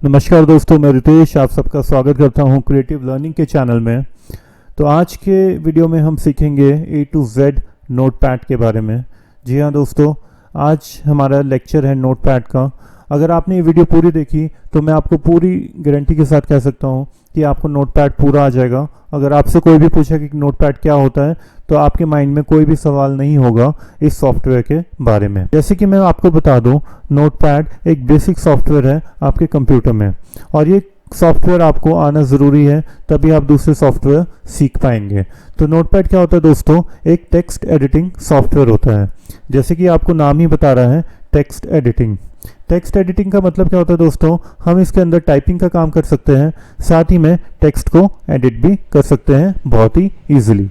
नमस्कार दोस्तों, मैं रितेश आप सबका स्वागत करता हूं क्रिएटिव लर्निंग के चैनल में। तो आज के वीडियो में हम सीखेंगे A to Z नोटपैड के बारे में। जी हाँ दोस्तों, आज हमारा लेक्चर है नोटपैड का। अगर आपने ये वीडियो पूरी देखी तो मैं आपको पूरी गारंटी के साथ कह सकता हूँ कि आपको नोटपैड पूरा आ जाएगा। अगर आपसे कोई भी पूछे कि नोटपैड क्या होता है तो आपके माइंड में कोई भी सवाल नहीं होगा इस सॉफ्टवेयर के बारे में। जैसे कि मैं आपको बता दूं, नोटपैड एक बेसिक सॉफ्टवेयर है आपके कंप्यूटर में, और ये सॉफ्टवेयर आपको आना ज़रूरी है, तभी आप दूसरे सॉफ्टवेयर सीख पाएंगे। तो नोटपैड क्या होता है दोस्तों? एक टेक्स्ट एडिटिंग सॉफ्टवेयर होता है। जैसे कि आपको नाम ही बता रहा है, टेक्स्ट एडिटिंग। टेक्स्ट एडिटिंग का मतलब क्या होता है दोस्तों? हम इसके अंदर टाइपिंग का काम कर सकते हैं, साथ ही में टेक्स्ट को एडिट भी कर सकते हैं बहुत ही ईजिली।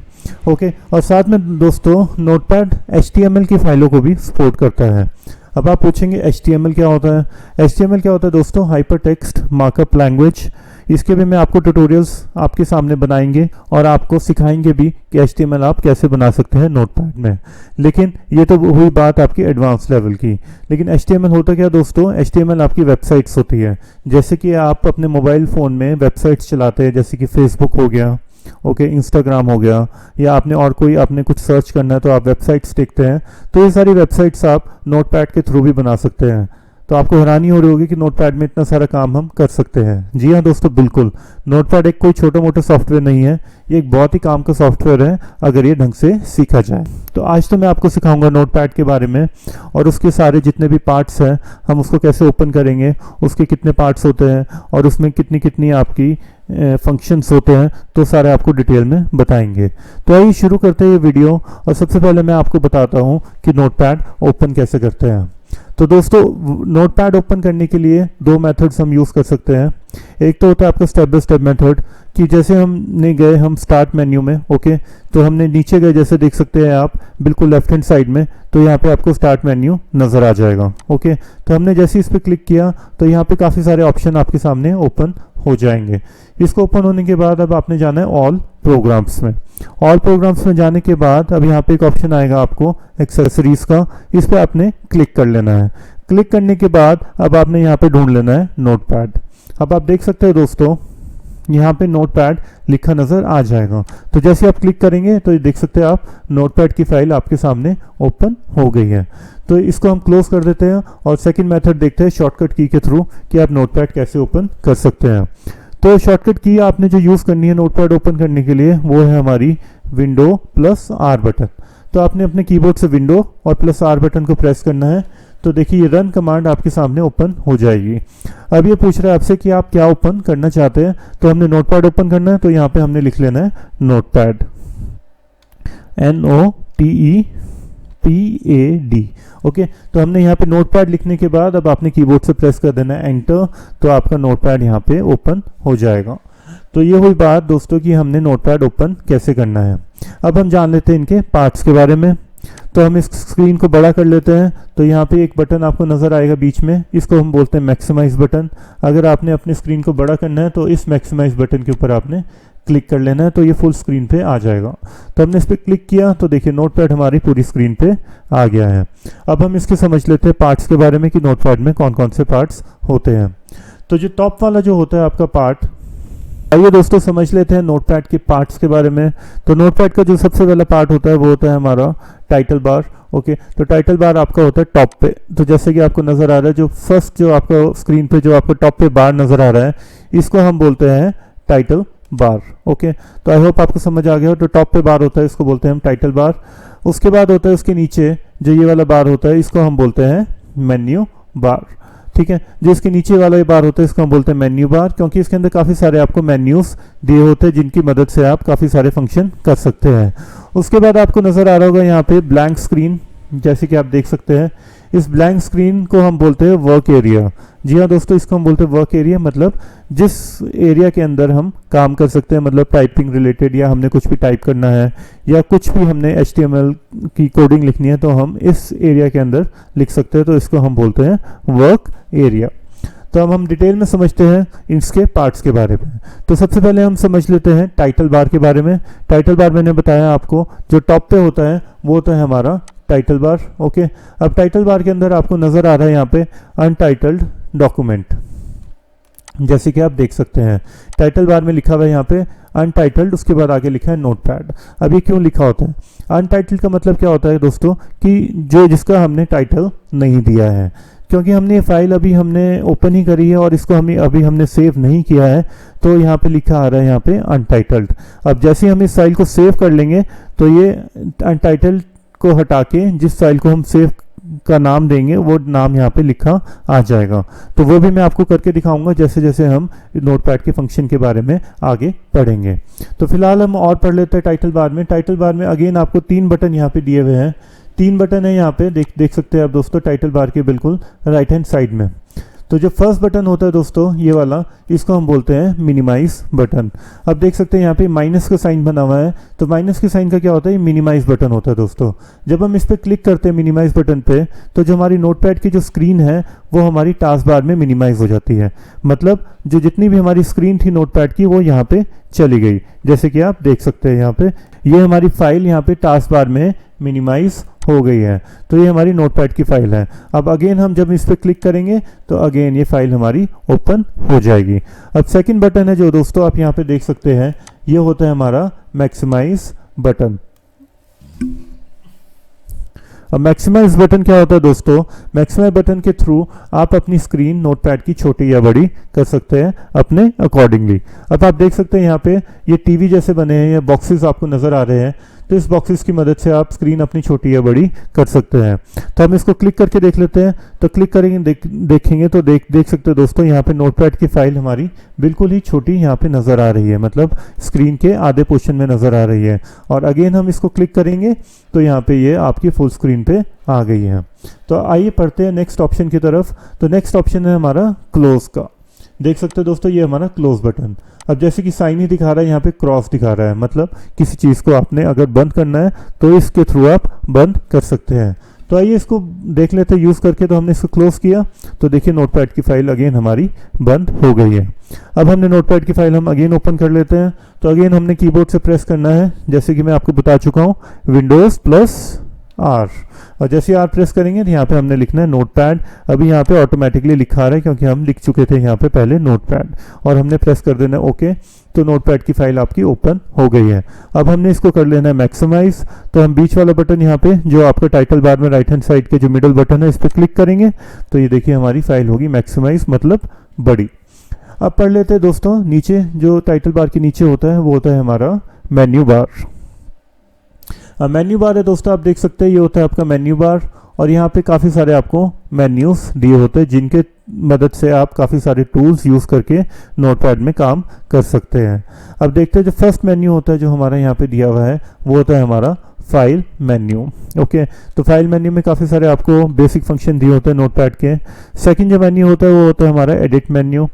ओके, और साथ में दोस्तों नोटपैड HTML की फाइलों को भी सपोर्ट करता है। अब आप पूछेंगे HTML क्या होता है? HTML क्या होता है दोस्तों? Hyper text markup language. इसके भी मैं आपको ट्यूटोरियल्स आपके सामने बनाएंगे और आपको सिखाएंगे भी कि HTML आप कैसे बना सकते हैं नोटपैड में। लेकिन ये तो हुई बात आपकी एडवांस लेवल की। लेकिन HTML होता क्या दोस्तों? HTML आपकी वेबसाइट्स होती है। जैसे कि आप अपने मोबाइल फ़ोन में वेबसाइट्स चलाते हैं, जैसे कि फेसबुक हो गया, ओके, इंस्टाग्राम हो गया, या आपने कुछ सर्च करना है तो आप वेबसाइट्स देखते हैं। तो ये सारी वेबसाइट्स आप नोटपैड के थ्रू भी बना सकते हैं। तो आपको हैरानी हो रही होगी कि नोटपैड में इतना सारा काम हम कर सकते हैं। जी हाँ दोस्तों, बिल्कुल। नोटपैड एक कोई छोटा मोटा सॉफ्टवेयर नहीं है, ये एक बहुत ही काम का सॉफ्टवेयर है अगर ये ढंग से सीखा जाए। तो आज तो मैं आपको सिखाऊंगा नोटपैड के बारे में, और उसके सारे जितने भी पार्ट्स हैं हम उसको कैसे ओपन करेंगे, उसके कितने पार्ट्स होते हैं और उसमें कितनी कितनी आपकी फंक्शंस होते हैं, तो सारे आपको डिटेल में बताएंगे। तो आइए शुरू करते हैं ये वीडियो। और सबसे पहले मैं आपको बताता हूँ कि नोटपैड ओपन कैसे करते हैं। तो दोस्तों, नोटपैड ओपन करने के लिए दो मेथड्स हम यूज़ कर सकते हैं। एक तो होता है आपका स्टेप बाय स्टेप मेथड, कि जैसे हमने गए हम स्टार्ट मेन्यू में, ओके, तो हमने नीचे गए, जैसे देख सकते हैं आप बिल्कुल लेफ्ट हैंड साइड में, तो यहाँ पे आपको स्टार्ट मेन्यू नज़र आ जाएगा। ओके, तो हमने जैसे इस पर क्लिक किया तो यहाँ पे काफ़ी सारे ऑप्शन आपके सामने ओपन हो जाएंगे। इसको ओपन होने के बाद अब आपने जाना है ऑल प्रोग्राम्स में। ऑल प्रोग्राम्स में जाने के बाद अब यहाँ पे एक ऑप्शन आएगा आपको एक्सेसरीज का, इस पर आपने क्लिक कर लेना है। क्लिक करने के बाद अब आपने यहाँ पे ढूंढ लेना है नोटपैड। अब आप देख सकते हो दोस्तों, यहाँ पे नोटपैड लिखा नज़र आ जाएगा। तो जैसे आप क्लिक करेंगे तो ये देख सकते हैं आप, नोटपैड की फाइल आपके सामने ओपन हो गई है। तो इसको हम क्लोज कर देते हैं और सेकंड मेथड देखते हैं शॉर्टकट की के थ्रू कि आप नोटपैड कैसे ओपन कर सकते हैं। तो शॉर्टकट की आपने जो यूज़ करनी है नोटपैड ओपन करने के लिए, वो है हमारी विंडो प्लस R बटन। तो आपने अपने कीबोर्ड से विंडो और प्लस R बटन को प्रेस करना है। तो देखिए ये रन कमांड आपके सामने ओपन हो जाएगी। अब ये पूछ रहा है आपसे कि आप क्या ओपन करना चाहते हैं। तो हमने नोटपैड ओपन करना है, तो यहाँ पे हमने लिख लेना है नोटपैड, NOTEPAD। ओके, तो हमने यहाँ पे नोटपैड लिखने के बाद अब आपने कीबोर्ड से प्रेस कर देना है एंटर, तो आपका नोटपैड यहाँ पे ओपन हो जाएगा। तो ये हुई बात दोस्तों कि हमने नोटपैड ओपन कैसे करना है। अब हम जान लेते हैं इनके पार्ट्स के बारे में। तो हम इस स्क्रीन को बड़ा कर लेते हैं। तो यहाँ पे एक बटन आपको नज़र आएगा बीच में, इसको हम बोलते हैं मैक्सिमाइज बटन। अगर आपने अपनी स्क्रीन को बड़ा करना है तो इस मैक्सिमाइज बटन के ऊपर आपने क्लिक कर लेना है, तो ये फुल स्क्रीन पे आ जाएगा। तो हमने इस पर क्लिक किया तो देखिए नोटपैड हमारी पूरी स्क्रीन पे आ गया है। अब हम इसके समझ लेते हैं पार्ट्स के बारे में कि नोटपैड में कौन कौन से पार्ट्स होते हैं। तो जो टॉप वाला जो होता है आपका पार्ट, आइए दोस्तों समझ लेते हैं नोटपैड के पार्ट्स के बारे में। तो नोटपैड का जो सबसे पहला पार्ट होता है वो होता है हमारा टाइटल बार। ओके, तो टाइटल बार आपका होता है टॉप पे। तो जैसे कि आपको नज़र आ रहा है, जो फर्स्ट जो आपका स्क्रीन पे जो आपको टॉप पे बार नज़र आ रहा है, इसको हम बोलते हैं टाइटल बार। ओके, तो आई होप आपको समझ आ गया हो। तो टॉप पे बार होता है, इसको बोलते हैं हम टाइटल बार। उसके बाद होता है उसके नीचे जो ये वाला बार होता है, इसको हम बोलते हैं मेन्यू बार। ठीक है, जो इसके नीचे वाला ये बार होता है इसको हम बोलते हैं मेन्यू बार, क्योंकि इसके अंदर काफ़ी सारे आपको मेन्यूज दिए होते हैं जिनकी मदद से आप काफ़ी सारे फंक्शन कर सकते हैं। उसके बाद आपको नज़र आ रहा होगा यहाँ पे ब्लैंक स्क्रीन, जैसे कि आप देख सकते हैं। इस ब्लैंक स्क्रीन को हम बोलते हैं वर्क एरिया। जी हाँ दोस्तों, इसको हम बोलते हैं वर्क एरिया, मतलब जिस एरिया के अंदर हम काम कर सकते हैं, मतलब टाइपिंग रिलेटेड, या हमने कुछ भी टाइप करना है या कुछ भी हमने HTML की कोडिंग लिखनी है तो हम इस एरिया के अंदर लिख सकते हैं। तो इसको हम बोलते हैं वर्क एरिया। तो अब हम डिटेल में समझते हैं इसके पार्ट्स के बारे में। तो सबसे पहले हम समझ लेते हैं टाइटल बार के बारे में। टाइटल बार मैंने बताया आपको, जो टॉप पे होता है वो होता है हमारा टाइटल बार। ओके, अब टाइटल बार के अंदर आपको नज़र आ रहा है यहाँ पे अनटाइटल्ड डॉक्यूमेंट। जैसे कि आप देख सकते हैं टाइटल बार में लिखा हुआ है यहाँ पे अनटाइटल्ड, उसके बाद आगे लिखा है नोटपैड। अब ये क्यों लिखा होता है? अनटाइटल्ड का मतलब क्या होता है दोस्तों कि जो जिसका हमने टाइटल नहीं दिया है, क्योंकि हमने ये फाइल अभी हमने ओपन ही करी है और इसको अभी हमने सेव नहीं किया है, तो यहाँ पे लिखा आ रहा है यहाँ पे अनटाइटल्ड। अब जैसे ही हम इस फाइल को सेव कर लेंगे तो ये अनटाइटल्ड को हटा के जिस फाइल को हम सेव का नाम देंगे वो नाम यहाँ पे लिखा आ जाएगा। तो वो भी मैं आपको करके दिखाऊंगा जैसे जैसे हम नोटपैड के फंक्शन के बारे में आगे पढ़ेंगे। तो फिलहाल हम और पढ़ लेते हैं टाइटल बार में। टाइटल बार में अगेन आपको 3 बटन यहाँ पे दिए हुए हैं, 3 बटन है यहाँ पे, देख सकते हैं आप दोस्तों टाइटल बार के बिल्कुल राइट हैंड साइड में। तो जो फर्स्ट बटन होता है दोस्तों ये वाला, इसको हम बोलते हैं मिनिमाइज बटन। अब देख सकते हैं यहाँ पे माइनस का साइन बना हुआ है, तो माइनस के साइन का क्या होता है? मिनिमाइज बटन होता है दोस्तों। जब हम इस पर क्लिक करते हैं मिनिमाइज बटन पे, तो जो हमारी नोटपैड की जो स्क्रीन है वो हमारी टास्क बार में मिनिमाइज हो जाती है। मतलब जो जितनी भी हमारी स्क्रीन थी नोटपैड की वो यहाँ पे चली गई, जैसे कि आप देख सकते हैं यहाँ पे ये हमारी फाइल यहाँ पे टास्क बार में मिनिमाइज हो गई है। तो ये हमारी नोटपैड की फाइल है। अब अगेन हम जब इस पर क्लिक करेंगे तो अगेन ये फाइल हमारी ओपन हो जाएगी। अब सेकंड बटन है जो दोस्तों आप यहाँ पे देख सकते हैं, ये होता है हमारा मैक्सिमाइज बटन। अब मैक्सिमाइज बटन क्या होता है दोस्तों? मैक्सिमाइज बटन के थ्रू आप अपनी स्क्रीन नोटपैड की छोटी या बड़ी कर सकते हैं अपने अकॉर्डिंगली। अब आप देख सकते हैं यहाँ पे ये टीवी जैसे बने हैं, ये बॉक्सेस आपको नज़र आ रहे हैं, तो इस बॉक्सेस की मदद से आप स्क्रीन अपनी छोटी या बड़ी कर सकते हैं। तो हम इसको क्लिक करके देख लेते हैं। तो क्लिक करेंगे देखेंगे तो देख सकते हैं दोस्तों यहाँ पे नोटपैड की फाइल हमारी बिल्कुल ही छोटी यहाँ पे नज़र आ रही है, मतलब स्क्रीन के आधे पोर्शन में नज़र आ रही है। और अगेन हम इसको क्लिक करेंगे तो यहाँ पे ये आपकी फुल स्क्रीन पे आ गई है। तो आइए पढ़ते हैं नेक्स्ट ऑप्शन की तरफ। तो नेक्स्ट ऑप्शन है हमारा क्लोज का। देख सकते हैं दोस्तों ये हमारा क्लोज बटन। अब जैसे कि साइन ही दिखा रहा है, यहाँ पे क्रॉस दिखा रहा है, मतलब किसी चीज़ को आपने अगर बंद करना है तो इसके थ्रू आप बंद कर सकते हैं। तो आइए इसको देख लेते हैं यूज़ करके। तो हमने इसको क्लोज किया तो देखिए नोटपैड की फाइल अगेन हमारी बंद हो गई है। अब हमने नोटपैड की फाइल हम अगेन ओपन कर लेते हैं। तो अगेन हमने कीबोर्ड से प्रेस करना है, जैसे कि मैं आपको बता चुका हूँ, Windows+R। और जैसे आर प्रेस करेंगे तो यहाँ पे हमने लिखना है नोटपैड। अभी यहाँ पे ऑटोमेटिकली लिखा रहा है क्योंकि हम लिख चुके थे यहाँ पे पहले नोटपैड, और हमने प्रेस कर देना है ओके। तो नोटपैड की फाइल आपकी ओपन हो गई है। अब हमने इसको कर लेना है मैक्सिमाइज। तो हम बीच वाला बटन यहाँ पे जो आपका टाइटल बार में राइट हैंड साइड के जो मिडल बटन है इस पर क्लिक करेंगे तो ये देखिए हमारी फाइल होगी मैक्सिमाइज, मतलब बड़ी। अब पढ़ लेते हैं दोस्तों नीचे जो टाइटल बार के नीचे होता है वो होता है हमारा मेन्यू बार। मेन्यू बार है दोस्तों, आप देख सकते हैं ये होता है आपका मेन्यू बार, और यहाँ पे काफ़ी सारे आपको मेन्यूज दिए होते हैं जिनके मदद से आप काफ़ी सारे टूल्स यूज़ करके नोटपैड में काम कर सकते हैं। अब देखते हैं जो फर्स्ट मेन्यू होता है जो हमारा यहाँ पे दिया हुआ है वो होता है हमारा फाइल मेन्यू। ओके, तो फाइल मेन्यू में काफ़ी सारे आपको बेसिक फंक्शन दिए होते हैं नोटपैड के। सेकंड जो मेन्यू होता है वो होता है हमारा एडिट मेन्यू।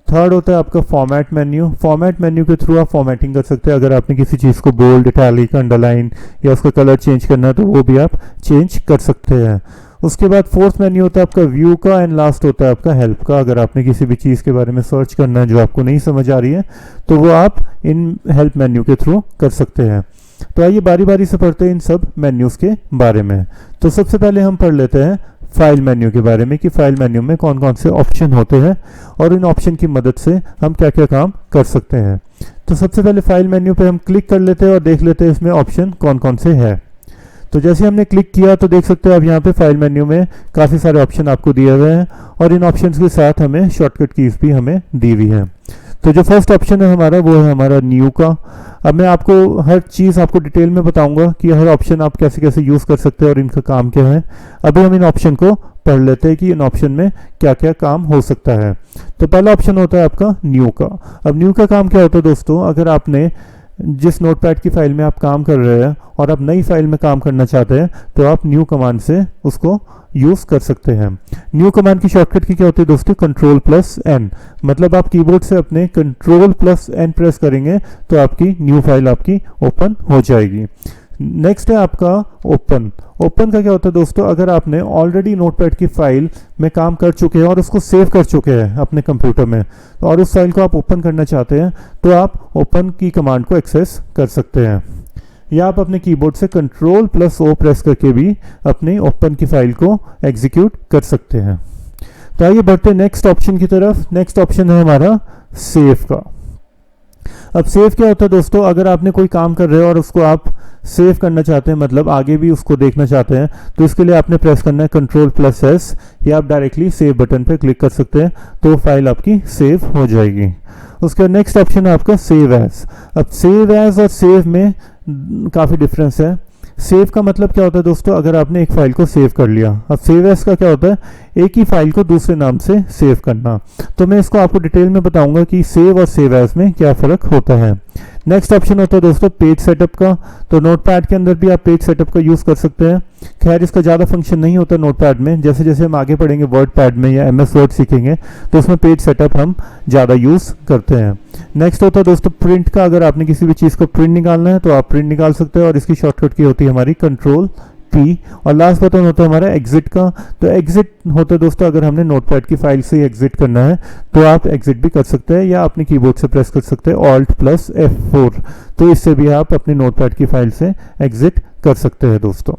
थर्ड होता है आपका फॉर्मेट मेन्यू। फॉर्मेट मेन्यू के थ्रू आप फॉर्मेटिंग कर सकते हैं, अगर आपने किसी चीज़ को बोल्ड, इटैलिक, अंडरलाइन या उसका कलर चेंज करना है तो वो भी आप चेंज कर सकते हैं। उसके बाद फोर्थ मेन्यू होता है आपका व्यू का, एंड लास्ट होता है आपका हेल्प का। अगर आपने किसी भी चीज़ के बारे में सर्च करना है जो आपको नहीं समझ आ रही है तो वो आप इन हेल्प मेन्यू के थ्रू कर सकते हैं। तो आइए बारी बारी से पढ़ते हैं इन सब मेन्यूज़ के बारे में। तो सबसे पहले हम पढ़ लेते हैं फाइल मेन्यू के बारे में कि फाइल मेन्यू में कौन कौन से ऑप्शन होते हैं और इन ऑप्शन की मदद से हम क्या क्या काम कर सकते हैं। तो सबसे पहले फाइल मेन्यू पे हम क्लिक कर लेते हैं और देख लेते हैं इसमें ऑप्शन कौन कौन से हैं। तो जैसे हमने क्लिक किया तो देख सकते हैं आप यहाँ पे फाइल मेन्यू में काफ़ी सारे ऑप्शन आपको दिए हुए हैं, और इन ऑप्शंस के साथ हमें शॉर्टकट कीज भी हमें दी हुई है। तो जो फर्स्ट ऑप्शन है हमारा वो है हमारा न्यू का। अब मैं आपको हर चीज़ आपको डिटेल में बताऊंगा कि हर ऑप्शन आप कैसे कैसे यूज़ कर सकते हैं और इनका काम क्या है। अभी हम इन ऑप्शन को पढ़ लेते हैं कि इन ऑप्शन में क्या क्या काम हो सकता है। तो पहला ऑप्शन होता है आपका न्यू का। अब न्यू का काम क्या होता है दोस्तों, अगर आपने जिस नोटपैड की फाइल में आप काम कर रहे हैं और आप नई फाइल में काम करना चाहते हैं तो आप न्यू कमांड से उसको यूज़ कर सकते हैं। न्यू कमांड की शॉर्टकट की क्या होती है दोस्तों, Ctrl+N। मतलब आप कीबोर्ड से अपने Ctrl+N प्रेस करेंगे तो आपकी न्यू फाइल आपकी ओपन हो जाएगी। नेक्स्ट है आपका ओपन। ओपन का क्या होता है दोस्तों, अगर आपने ऑलरेडी नोटपैड की फाइल में काम कर चुके हैं और उसको सेव कर चुके हैं अपने कंप्यूटर में और उस फाइल को आप ओपन करना चाहते हैं तो आप ओपन की कमांड को एक्सेस कर सकते हैं, या आप अपने कीबोर्ड से Ctrl+O प्रेस करके भी अपनी ओपन की फाइल को एग्जीक्यूट कर सकते हैं। तो आइए बढ़ते हैं नेक्स्ट ऑप्शन की तरफ। नेक्स्ट ऑप्शन है हमारा सेव का। अब सेव क्या होता है दोस्तों, अगर आपने कोई काम कर रहे हो और उसको आप सेव करना चाहते हैं, मतलब आगे भी उसको देखना चाहते हैं, तो इसके लिए आपने प्रेस करना है Ctrl+S, या आप डायरेक्टली सेव बटन पे क्लिक कर सकते हैं, तो फाइल आपकी सेव हो जाएगी। उसका नेक्स्ट ऑप्शन है आपका सेव एज। अब सेव एज और सेव में काफ़ी डिफरेंस है। सेव का मतलब क्या होता है दोस्तों, अगर आपने एक फाइल को सेव कर लिया। अब सेव एज का क्या होता है, एक ही फाइल को दूसरे नाम से सेव करना। तो मैं इसको आपको डिटेल में बताऊंगा कि सेव और सेव एज में क्या फ़र्क होता है। नेक्स्ट ऑप्शन होता है दोस्तों पेज सेटअप का। तो नोटपैड के अंदर भी आप पेज सेटअप का यूज़ कर सकते हैं। खैर इसका ज़्यादा फंक्शन नहीं होता नोटपैड में, जैसे जैसे हम आगे पढ़ेंगे वर्ड पैड में या MS वर्ड सीखेंगे तो उसमें पेज सेटअप हम ज़्यादा यूज़ करते हैं। नेक्स्ट होता है दोस्तों प्रिंट का। अगर आपने किसी भी चीज़ को प्रिंट निकालना है तो आप प्रिंट निकाल सकते हैं, और इसकी शॉर्टकट की होती है हमारी Ctrl+P। और लास्ट बटन होता है हमारा एग्जिट का। तो एग्जिट होता है दोस्तों, अगर हमने नोटपैड की फाइल से एग्जिट करना है तो आप एग्जिट भी कर सकते हैं, या अपने कीबोर्ड से प्रेस कर सकते हैं Alt+F4। तो इससे भी आप अपने नोटपैड की फाइल से एग्जिट कर सकते हैं दोस्तों।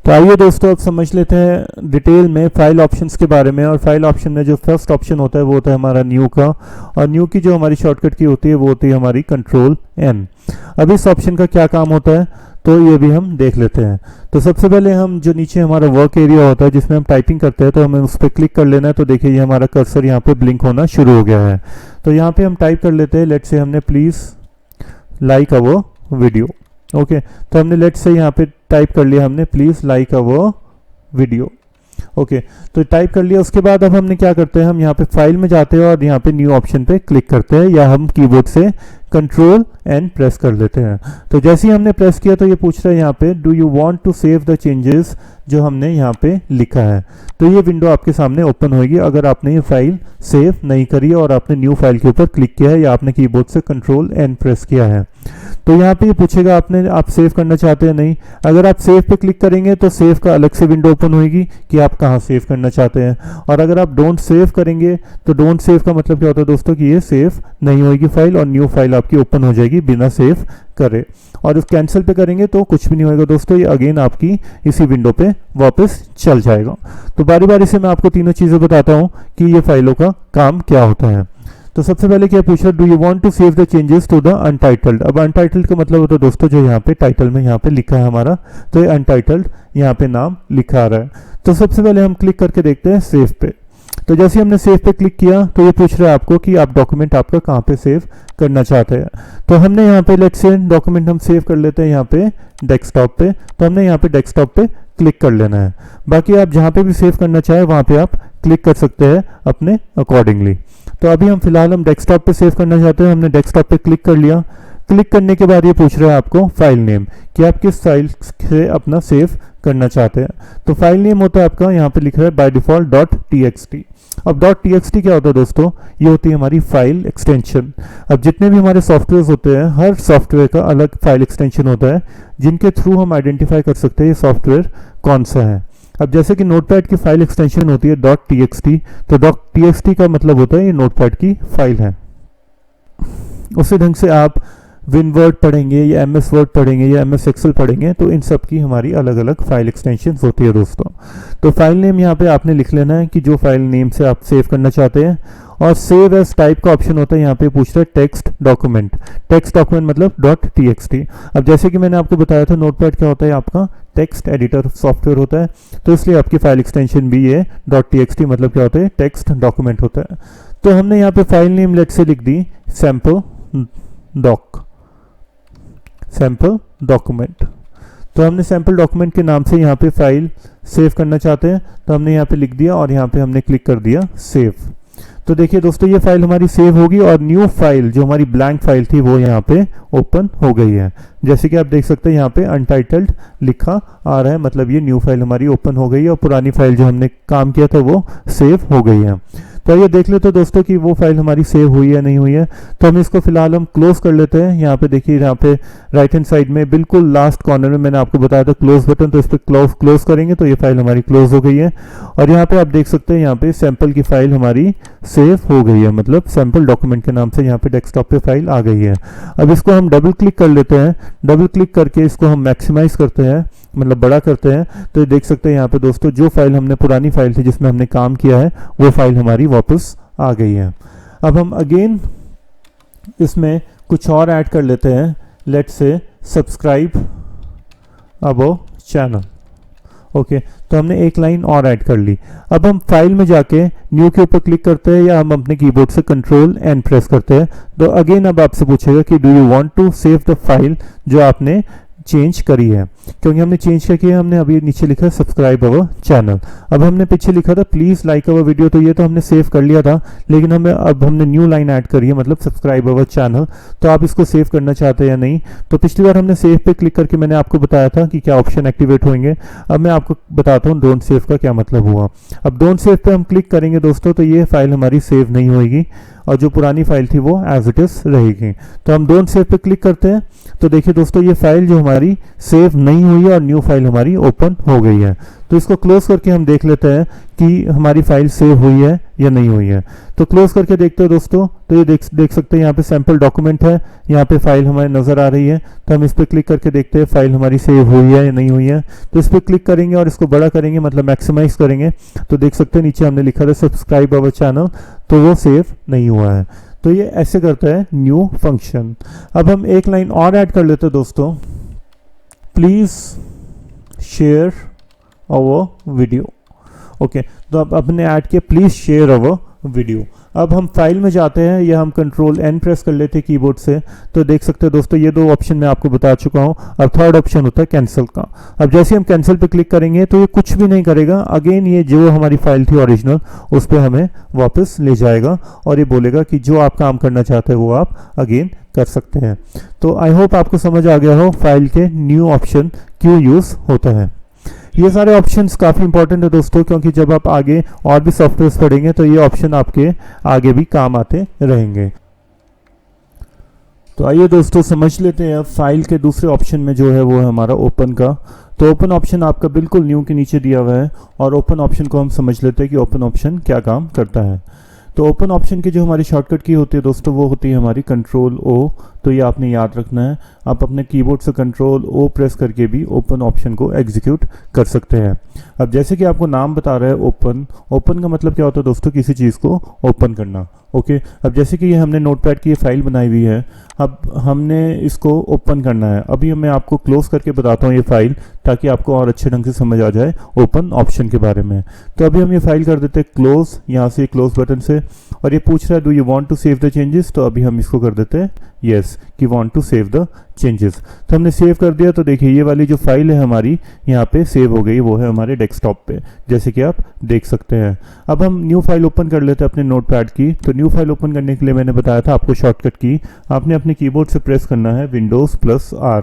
तो आइए दोस्तों अब समझ लेते हैं डिटेल में फाइल ऑप्शंस के बारे में। और फाइल ऑप्शन में जो फर्स्ट ऑप्शन होता है वो होता है हमारा न्यू का, और न्यू की जो हमारी शॉर्टकट की होती है वो होती है हमारी Ctrl+N। अब इस ऑप्शन का क्या काम होता है तो ये भी हम देख लेते हैं। तो सबसे पहले हम जो नीचे हमारा वर्क एरिया होता है जिसमें हम टाइपिंग करते हैं, तो हमें उस पर क्लिक कर लेना है। तो देखिए ये हमारा कर्सर यहाँ पे ब्लिंक होना शुरू हो गया है। तो यहाँ पे हम टाइप कर लेते हैं, लेट्स से हमने please like our video. Okay, तो हमने लेट्स से यहाँ पे टाइप कर लिया, हमने please like our video. Okay, तो टाइप कर लिया। उसके बाद अब हमने क्या करते हैं, हम यहाँ पे फाइल में जाते हैं और यहाँ पे न्यू ऑप्शन पे क्लिक करते हैं, या हम कीबोर्ड से Ctrl+N प्रेस कर लेते हैं। तो जैसे ही हमने प्रेस किया तो ये पूछ रहा है यहाँ पे do you want to save the changes जो हमने यहाँ पे लिखा है। तो ये विंडो आपके सामने ओपन होगी अगर आपने ये फाइल सेव नहीं करी है और आपने न्यू फाइल के ऊपर क्लिक किया है, या आपने कीबोर्ड से Ctrl+N प्रेस किया है। तो यहाँ पे ये पूछेगा आप सेव करना चाहते हैं नहीं। अगर आप सेव पे क्लिक करेंगे तो सेव का अलग से विंडो ओपन होगी कि आप कहाँ सेव करना चाहते हैं। और अगर आप डोंट सेव करेंगे तो डोंट सेव का मतलब क्या होता है दोस्तों कि ये सेव नहीं होगी फाइल, और न्यू फाइल आपकी ओपन हो जाएगी बिना सेव करे। और उस कैंसिल पे करेंगे तो कुछ भी नहीं होगा दोस्तों, ये अगेन आपकी इसी विंडो पे वापस चल जाएगा। तो बारी बारी से मैं आपको तीनों चीज़ें बताता हूँ कि ये फाइलों का काम क्या होता है। तो सबसे पहले क्या पूछ रहा है, do you want to save the changes to the untitled. अब अनटाइटल्ड का मतलब होता है दोस्तों जो यहाँ पे टाइटल में यहाँ पे लिखा है हमारा, तो ये अनटाइटल्ड यहाँ पे नाम लिखा आ रहा है। तो सबसे पहले हम क्लिक करके देखते हैं सेव पे। तो जैसे हमने सेव पे क्लिक किया तो ये पूछ रहा है आपको कि आप डॉक्यूमेंट आपका कहाँ पे सेव करना चाहते हैं। तो हमने यहाँ पे लेट्स से डॉक्यूमेंट हम सेव कर लेते हैं यहाँ पे डेस्कटॉप पे। तो हमने यहाँ पे डेस्कटॉप पे क्लिक कर लेना है। बाकी आप जहाँ पे भी सेव करना चाहें वहाँ पे आप क्लिक कर सकते हैं अपने अकॉर्डिंगली। तो अभी हम फिलहाल हम डेस्कटॉप पे सेव करना चाहते हैं, हमने डेस्कटॉप पे क्लिक कर लिया। क्लिक करने के बाद ये पूछ रहा है आपको फाइल नेम कि आप किस फाइल से अपना सेव करना चाहते हैं। तो फाइल नेम होता है आपका यहाँ पे लिख रहा है बाय डिफॉल्ट .txt। अब .txt क्या होता है दोस्तों, ये होती है हमारी फाइल एक्सटेंशन। अब जितने भी हमारे सॉफ्टवेयर होते हैं हर सॉफ्टवेयर का अलग फाइल एक्सटेंशन होता है जिनके थ्रू हम आइडेंटिफाई कर सकते हैं ये सॉफ्टवेयर कौन सा है। अब जैसे कि नोटपैड की फाइल एक्सटेंशन होती है .txt, तो .txt का मतलब होता है ये नोटपैड की फाइल है। उसी ढंग से आप विनवर्ड पढ़ेंगे या MS वर्ड पढ़ेंगे या MS एक्सेल पढ़ेंगे तो इन सब की हमारी अलग अलग फाइल एक्सटेंशन होती है दोस्तों। तो फाइल नेम यहाँ पे आपने लिख लेना है कि जो फाइल नेम से आप सेव करना चाहते हैं। और सेव एज टाइप का ऑप्शन होता है, यहाँ पे पूछता है टेक्स्ट डॉक्यूमेंट। टेक्स्ट डॉक्यूमेंट मतलब .txt। अब जैसे कि मैंने आपको बताया था नोटपैड क्या होता है, आपका टेक्स्ट एडिटर सॉफ्टवेयर होता है, तो इसलिए आपकी फाइल एक्सटेंशन भी ये .txt मतलब क्या होता है, टेक्स्ट डॉक्यूमेंट होता है। तो हमने यहाँ पे फाइल नेम लेट से लिख दी सैम्पल डॉक्यूमेंट। तो हमने सैम्पल डॉक्यूमेंट के नाम से यहाँ पे फाइल सेव करना चाहते हैं, तो हमने यहाँ पे लिख दिया और यहाँ पे हमने क्लिक कर दिया सेव। तो देखिए दोस्तों ये फाइल हमारी सेव होगी और न्यू फाइल जो हमारी ब्लैंक फाइल थी वो यहाँ पे ओपन हो गई है। जैसे कि आप देख सकते हैं यहाँ पे अनटाइटल्ड लिखा आ रहा है, मतलब ये न्यू फाइल हमारी ओपन हो गई है और पुरानी फाइल जो हमने काम किया था वो सेव हो गई है। तो ये देख लेते दोस्तों कि वो फाइल हमारी सेव हुई है नहीं हुई है। तो हम इसको फिलहाल हम क्लोज कर लेते हैं। यहाँ पे देखिए यहाँ पे राइट हैंड साइड में बिल्कुल लास्ट कॉर्नर में मैंने आपको बताया था क्लोज बटन, तो इस पर क्लोज करेंगे तो ये फाइल हमारी क्लोज हो गई है। और यहाँ पे आप देख सकते हैं यहाँ पे सैंपल की फाइल हमारी सेव हो गई है, मतलब सैंपल डॉक्यूमेंट के नाम से यहाँ पे डेस्कटॉप पे फाइल आ गई है। अब इसको हम डबल क्लिक कर लेते हैं। डबल क्लिक करके इसको हम मैक्सिमाइज करते हैं मतलब बड़ा करते हैं तो देख सकते हैं यहाँ पे दोस्तों जो फाइल हमने पुरानी फाइल थी जिसमें हमने काम किया है वो फाइल हमारी वापस आ गई है। अब हम अगेन इसमें कुछ और ऐड कर लेते हैं। Let's say subscribe above channel. Okay, तो हमने एक लाइन और ऐड कर ली। अब हम फाइल में जाके न्यू के ऊपर क्लिक करते हैं या हम अपने कीबोर्ड से कंट्रोल एन प्रेस करते हैं। तो अगेन अब आपसे पूछेगा कि do you want to save the file जो आपने चेंज करी है, क्योंकि हमने चेंज क्या किया, हमने अभी नीचे लिखा है सब्सक्राइब अवर चैनल। अब हमने पीछे लिखा था प्लीज लाइक अवर वीडियो, तो ये तो हमने सेव कर लिया था, लेकिन अब हमने न्यू लाइन ऐड करी है, मतलब सब्सक्राइब अवर चैनल। तो आप इसको सेव करना चाहते हैं या नहीं। तो पिछली बार हमने सेव पे क्लिक करके मैंने आपको बताया था कि क्या ऑप्शन एक्टिवेट होंगे। अब मैं आपको बताता हूँ डोंट सेव का क्या मतलब हुआ। अब डोंट सेव पे हम क्लिक करेंगे दोस्तों तो ये फाइल हमारी सेव नहीं होगी और जो पुरानी फाइल थी वो एज इट इज रहेगी। तो हम डोंट सेव पे क्लिक करते हैं तो देखिए दोस्तों ये फाइल जो हमारी सेव नहीं हुई है और न्यू फाइल हमारी ओपन हो गई है। तो इसको क्लोज करके हम देख लेते हैं कि हमारी फाइल सेव हुई है या नहीं हुई है। तो क्लोज करके देखते हैं दोस्तों, तो ये देख सकते हैं यहाँ पे सैंपल डॉक्यूमेंट है, यहाँ पे फाइल हमारी नजर आ रही है। तो हम इस पर क्लिक करके देखते हैं फाइल हमारी सेव हुई है या नहीं हुई है। तो इस पर क्लिक करेंगे और इसको बड़ा करेंगे, मतलब मैक्सिमाइज करेंगे। तो देख सकते हैं नीचे हमने लिखा था सब्सक्राइब अवर चैनल, तो वो सेव नहीं हुआ है। तो ये ऐसे करता है न्यू फंक्शन। अब हम एक लाइन और ऐड कर लेते हैं दोस्तों, please share our video. Okay, तो अब अपने ऐड किया प्लीज शेयर अवर वीडियो। अब हम फाइल में जाते हैं या हम कंट्रोल एन प्रेस कर लेते हैं कीबोर्ड से। तो देख सकते हैं दोस्तों ये दो ऑप्शन मैं आपको बता चुका हूं। अब थर्ड ऑप्शन होता है कैंसिल का। अब जैसे हम कैंसिल पे क्लिक करेंगे तो ये कुछ भी नहीं करेगा, अगेन ये जो हमारी फाइल थी ओरिजिनल उस पर हमें वापस ले जाएगा और ये बोलेगा कि जो आप काम करना चाहते हैं वो आप अगेन कर सकते हैं। तो आई होप आपको समझ आ गया हो फाइल के न्यू ऑप्शन क्यों यूज होता है। ये सारे ऑप्शंस काफ़ी इंपॉर्टेंट है दोस्तों, क्योंकि जब आप आगे और भी सॉफ्टवेयर पढ़ेंगे तो ये ऑप्शन आपके आगे भी काम आते रहेंगे। तो आइए दोस्तों समझ लेते हैं अब फाइल के दूसरे ऑप्शन में जो है वो है हमारा ओपन का। तो ओपन ऑप्शन आपका बिल्कुल न्यू के नीचे दिया हुआ है और ओपन ऑप्शन को हम समझ लेते हैं कि ओपन ऑप्शन क्या काम करता है। तो ओपन ऑप्शन की जो हमारी शॉर्टकट की होती है दोस्तों वो होती है हमारी कंट्रोल ओ। तो ये आपने याद रखना है, आप अपने कीबोर्ड से कंट्रोल ओ प्रेस करके भी ओपन ऑप्शन को एग्जीक्यूट कर सकते हैं। अब जैसे कि आपको नाम बता रहा है ओपन, ओपन का मतलब क्या होता है दोस्तों, किसी चीज़ को ओपन करना। ओके, अब जैसे कि ये हमने नोटपैड की ये फाइल बनाई हुई है, अब हमने इसको ओपन करना है। अभी मैं आपको क्लोज करके बताता हूँ ये फाइल, ताकि आपको और अच्छे ढंग से समझ आ जाए ओपन ऑप्शन के बारे में। तो अभी हम ये फाइल कर देते हैं क्लोज, यहाँ से क्लोज बटन से, और ये पूछ रहा है do you want to save the changes. तो अभी हम इसको कर देते हैं यस कि want to save the changes. तो हमने सेव कर दिया। तो देखिए ये वाली जो फाइल है हमारी यहाँ पे सेव हो गई, वो है हमारे डेस्कटॉप पे, जैसे कि आप देख सकते हैं। अब हम न्यू फाइल ओपन कर लेते हैं अपने नोटपैड की। तो न्यू फाइल ओपन करने के लिए मैंने बताया था आपको शॉर्टकट की, आपने अपने कीबोर्ड से प्रेस करना है Windows+R।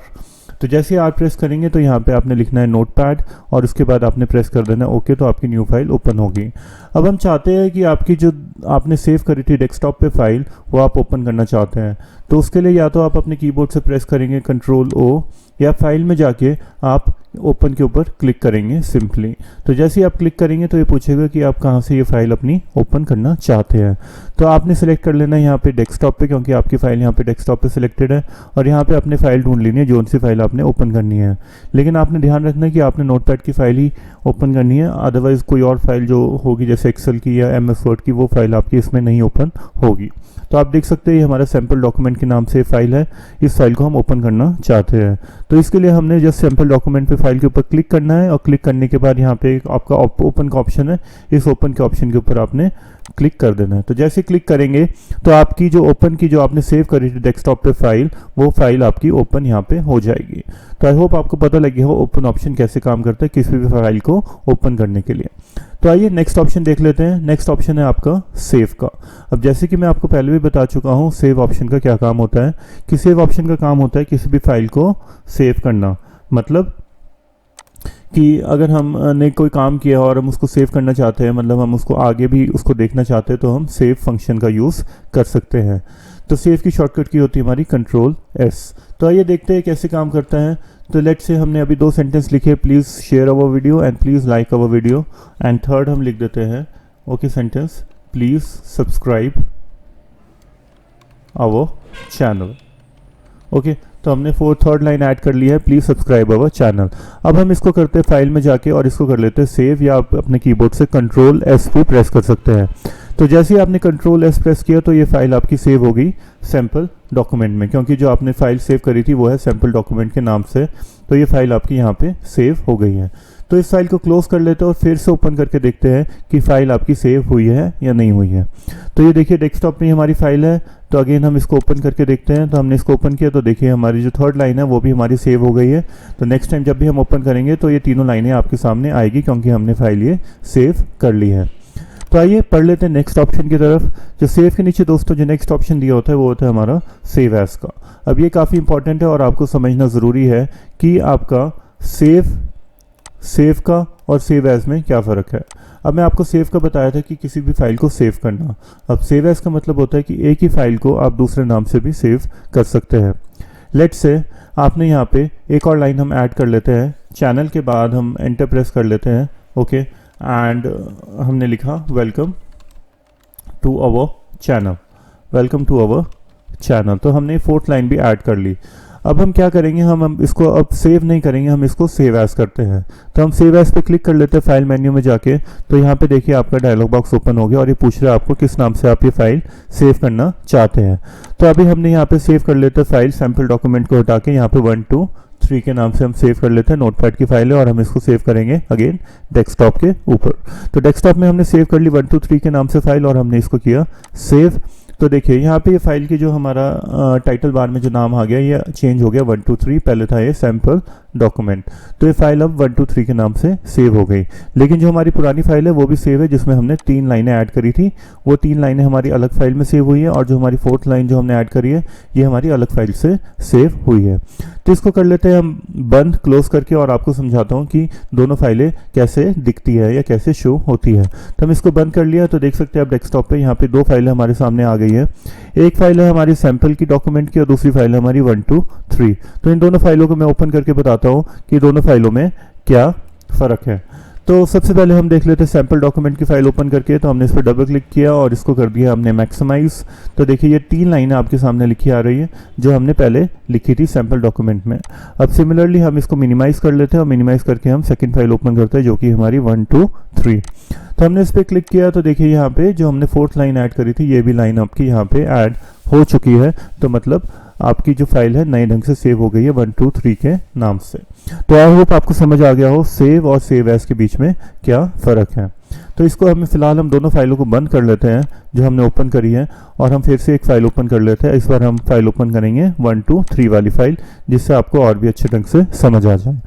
तो जैसे आर प्रेस करेंगे तो यहाँ पे आपने लिखना है नोटपैड और उसके बाद आपने प्रेस कर देना है ओके, तो आपकी न्यू फाइल ओपन होगी। अब हम चाहते हैं कि आपकी जो आपने सेव करी थी डेस्कटॉप पे फाइल वो आप ओपन करना चाहते हैं। तो उसके लिए या तो आप अपने कीबोर्ड से प्रेस करेंगे कंट्रोल ओ, या फाइल में जाके आप ओपन के ऊपर क्लिक करेंगे सिंपली। तो जैसे ही आप क्लिक करेंगे तो ये पूछेगा कि आप कहाँ से ये फाइल अपनी ओपन करना चाहते हैं। तो आपने सेलेक्ट कर लेना है यहाँ पे डेस्कटॉप पे, क्योंकि आपकी फाइल यहाँ पे डेस्कटॉप पे सिलेक्टेड है, और यहाँ पे अपने फाइल ढूंढ लेनी है जो सी फाइल आपने ओपन करनी है। लेकिन आपने ध्यान रखना है कि आपने नोटपैड की फाइल ही ओपन करनी है, अदरवाइज कोई और फाइल जो होगी जैसे एक्सेल की या MS वर्ड की वो फाइल आपकी इसमें नहीं ओपन होगी। तो आप देख सकते हैं ये हमारा सैम्पल डॉक्यूमेंट के नाम से फाइल है, इस फाइल को हम ओपन करना चाहते हैं। तो इसके लिए हमने जस्ट सैम्पल डॉक्यूमेंट पे फाइल के ऊपर क्लिक करना है, और क्लिक करने के बाद यहाँ पे आपका ओपन का ऑप्शन है, इस ओपन के ऑप्शन के ऊपर आपने क्लिक कर देना है। तो जैसे क्लिक करेंगे तो आपकी जो ओपन की जो आपने सेव करी थी डेस्कटॉप पे फाइल, वो फाइल आपकी ओपन यहाँ पे हो जाएगी। तो आई होप आपको पता लगे हो ओपन ऑप्शन कैसे काम करता है किसी भी फाइल को ओपन करने के लिए। तो आइए नेक्स्ट ऑप्शन देख लेते हैं। नेक्स्ट ऑप्शन है आपका सेव का। अब जैसे कि मैं आपको पहले भी बता चुका हूँ सेव ऑप्शन का क्या काम होता है, कि सेव ऑप्शन का काम होता है किसी भी फाइल को सेव करना। मतलब कि अगर हमने कोई काम किया और हम उसको सेव करना चाहते हैं, मतलब हम उसको आगे भी उसको देखना चाहते हैं, तो हम सेव फंक्शन का यूज़ कर सकते हैं। तो सेव की शॉर्टकट की होती है हमारी कंट्रोल S। तो आइए देखते हैं कैसे काम करता है। तो लेट्स से हमने अभी 2 सेंटेंस लिखे, please share our video and please like our video, and third हम लिख देते हैं okay sentence, please subscribe our channel. Okay, तो हमने थर्ड लाइन ऐड कर ली है, प्लीज़ सब्सक्राइब अवर चैनल। अब हम इसको करते हैं फाइल में जाके और इसको कर लेते हैं सेव, या आप अपने कीबोर्ड से कंट्रोल एस भी प्रेस कर सकते हैं। तो जैसे ही आपने कंट्रोल एस प्रेस किया तो ये फाइल आपकी सेव हो गई सैम्पल डॉक्यूमेंट में, क्योंकि जो आपने फाइल सेव करी थी वो है सैम्पल डॉक्यूमेंट के नाम से, तो ये फाइल आपकी यहाँ पे सेव हो गई है। तो इस फाइल को क्लोज कर लेते हैं और फिर से ओपन करके देखते हैं कि फाइल आपकी सेव हुई है या नहीं हुई है। तो ये देखिए डेस्कटॉप में हमारी फाइल है। तो अगेन हम इसको ओपन करके देखते हैं। तो हमने इसको ओपन किया तो देखिए हमारी जो थर्ड लाइन है वो भी हमारी सेव हो गई है। तो नेक्स्ट टाइम जब भी हम ओपन करेंगे तो ये तीनों लाइनें आपके सामने आएगी, क्योंकि हमने फाइल ये सेव कर ली है। तो आइए पढ़ लेते हैं नेक्स्ट ऑप्शन की तरफ। जो सेव के नीचे दोस्तों जो नेक्स्ट ऑप्शन दिया होता है वो होता है हमारा सेव एज का। अब ये काफ़ी इंपॉर्टेंट है और आपको समझना ज़रूरी है कि आपका सेव का और सेव एज में क्या फ़र्क है। अब मैं आपको सेव का बताया था कि किसी भी फाइल को सेव करना। अब सेव एज का मतलब होता है कि एक ही फाइल को आप दूसरे नाम से भी सेव कर सकते हैं। लेट्स से आपने यहाँ पे एक और लाइन हम ऐड कर लेते हैं, चैनल के बाद हम एंटर प्रेस कर लेते हैं, ओके, एंड हमने लिखा welcome to our channel, welcome to our channel. तो हमने फोर्थ लाइन भी ऐड कर ली। अब हम क्या करेंगे, हम इसको अब सेव नहीं करेंगे, हम इसको सेव एज करते हैं। तो हम सेव एज पे क्लिक कर लेते हैं फाइल मेन्यू में जाके। तो यहाँ पे देखिए आपका डायलॉग बॉक्स ओपन हो गया और ये पूछ रहा है आपको किस नाम से आप ये फाइल सेव करना चाहते हैं। तो अभी हमने यहाँ पे सेव कर लेते हैं फाइल, सैम्पल डॉक्यूमेंट को हटा के यहाँ पे 1 2 3 के नाम से हम सेव कर लेते हैं। नोटपैड की फाइल है और हम इसको सेव करेंगे अगेन डेस्कटॉप के ऊपर। तो डेस्कटॉप में हमने सेव कर ली 1 2 3 के नाम से फाइल और हमने इसको किया सेव। तो देखिए यहाँ पे ये फाइल की जो हमारा टाइटल बार में जो नाम आ गया ये चेंज हो गया 1 2 3, पहले था ये सैम्पल डॉक्यूमेंट। तो ये फाइल अब 1 2 3 के नाम से सेव हो गई। लेकिन जो हमारी पुरानी फाइल है वो भी सेव है, जिसमें हमने 3 लाइनें ऐड करी थी, वो 3 लाइनें हमारी अलग फाइल में सेव हुई है, और जो हमारी फोर्थ लाइन जो हमने ऐड करी है ये हमारी अलग फाइल से सेव हुई है। तो इसको कर लेते हैं हम बंद क्लोज करके, और आपको समझाता हूँ कि दोनों फाइलें कैसे दिखती है या कैसे शो होती है। तो हम इसको बंद कर लिया। तो देख सकते हैं आप डेस्कटॉप पे यहाँ पे 2 फाइलें हमारे सामने आ गई है। एक फाइल है हमारी सैम्पल की डॉक्यूमेंट की और दूसरी फाइल है हमारी 1 2 3। तो इन दोनों फाइलों को मैं ओपन करके बताता हूँ कि दोनों फाइलों में क्या फ़र्क है। तो सबसे पहले हम देख लेते हैं सैम्पल डॉक्यूमेंट की फाइल ओपन करके। तो हमने इस पर डबल क्लिक किया और इसको कर दिया हमने मैक्सिमाइज। तो देखिए ये 3 लाइनें आपके सामने लिखी आ रही है जो हमने पहले लिखी थी सैम्पल डॉक्यूमेंट में। अब सिमिलरली हम इसको मिनिमाइज कर लेते हैं और मिनिमाइज करके हम सेकंड फाइल ओपन करते हैं जो कि हमारी 1 2 3। तो हमने इस पर क्लिक किया तो देखिए यहाँ पे जो हमने फोर्थ लाइन ऐड करी थी ये भी लाइन आपकी यहाँ पे ऐड हो चुकी है। तो मतलब आपकी जो फाइल है नए ढंग से सेव हो गई है 1 2 3 के नाम से। तो आई होप आपको समझ आ गया हो सेव और सेव एज के बीच में क्या फ़र्क है। तो इसको हमें फ़िलहाल हम दोनों फाइलों को बंद कर लेते हैं जो हमने ओपन करी है, और हम फिर से एक फ़ाइल ओपन कर लेते हैं। इस बार हम फाइल ओपन करेंगे 1 2 3 वाली फाइल, जिससे आपको और भी अच्छे ढंग से समझ आ जाए।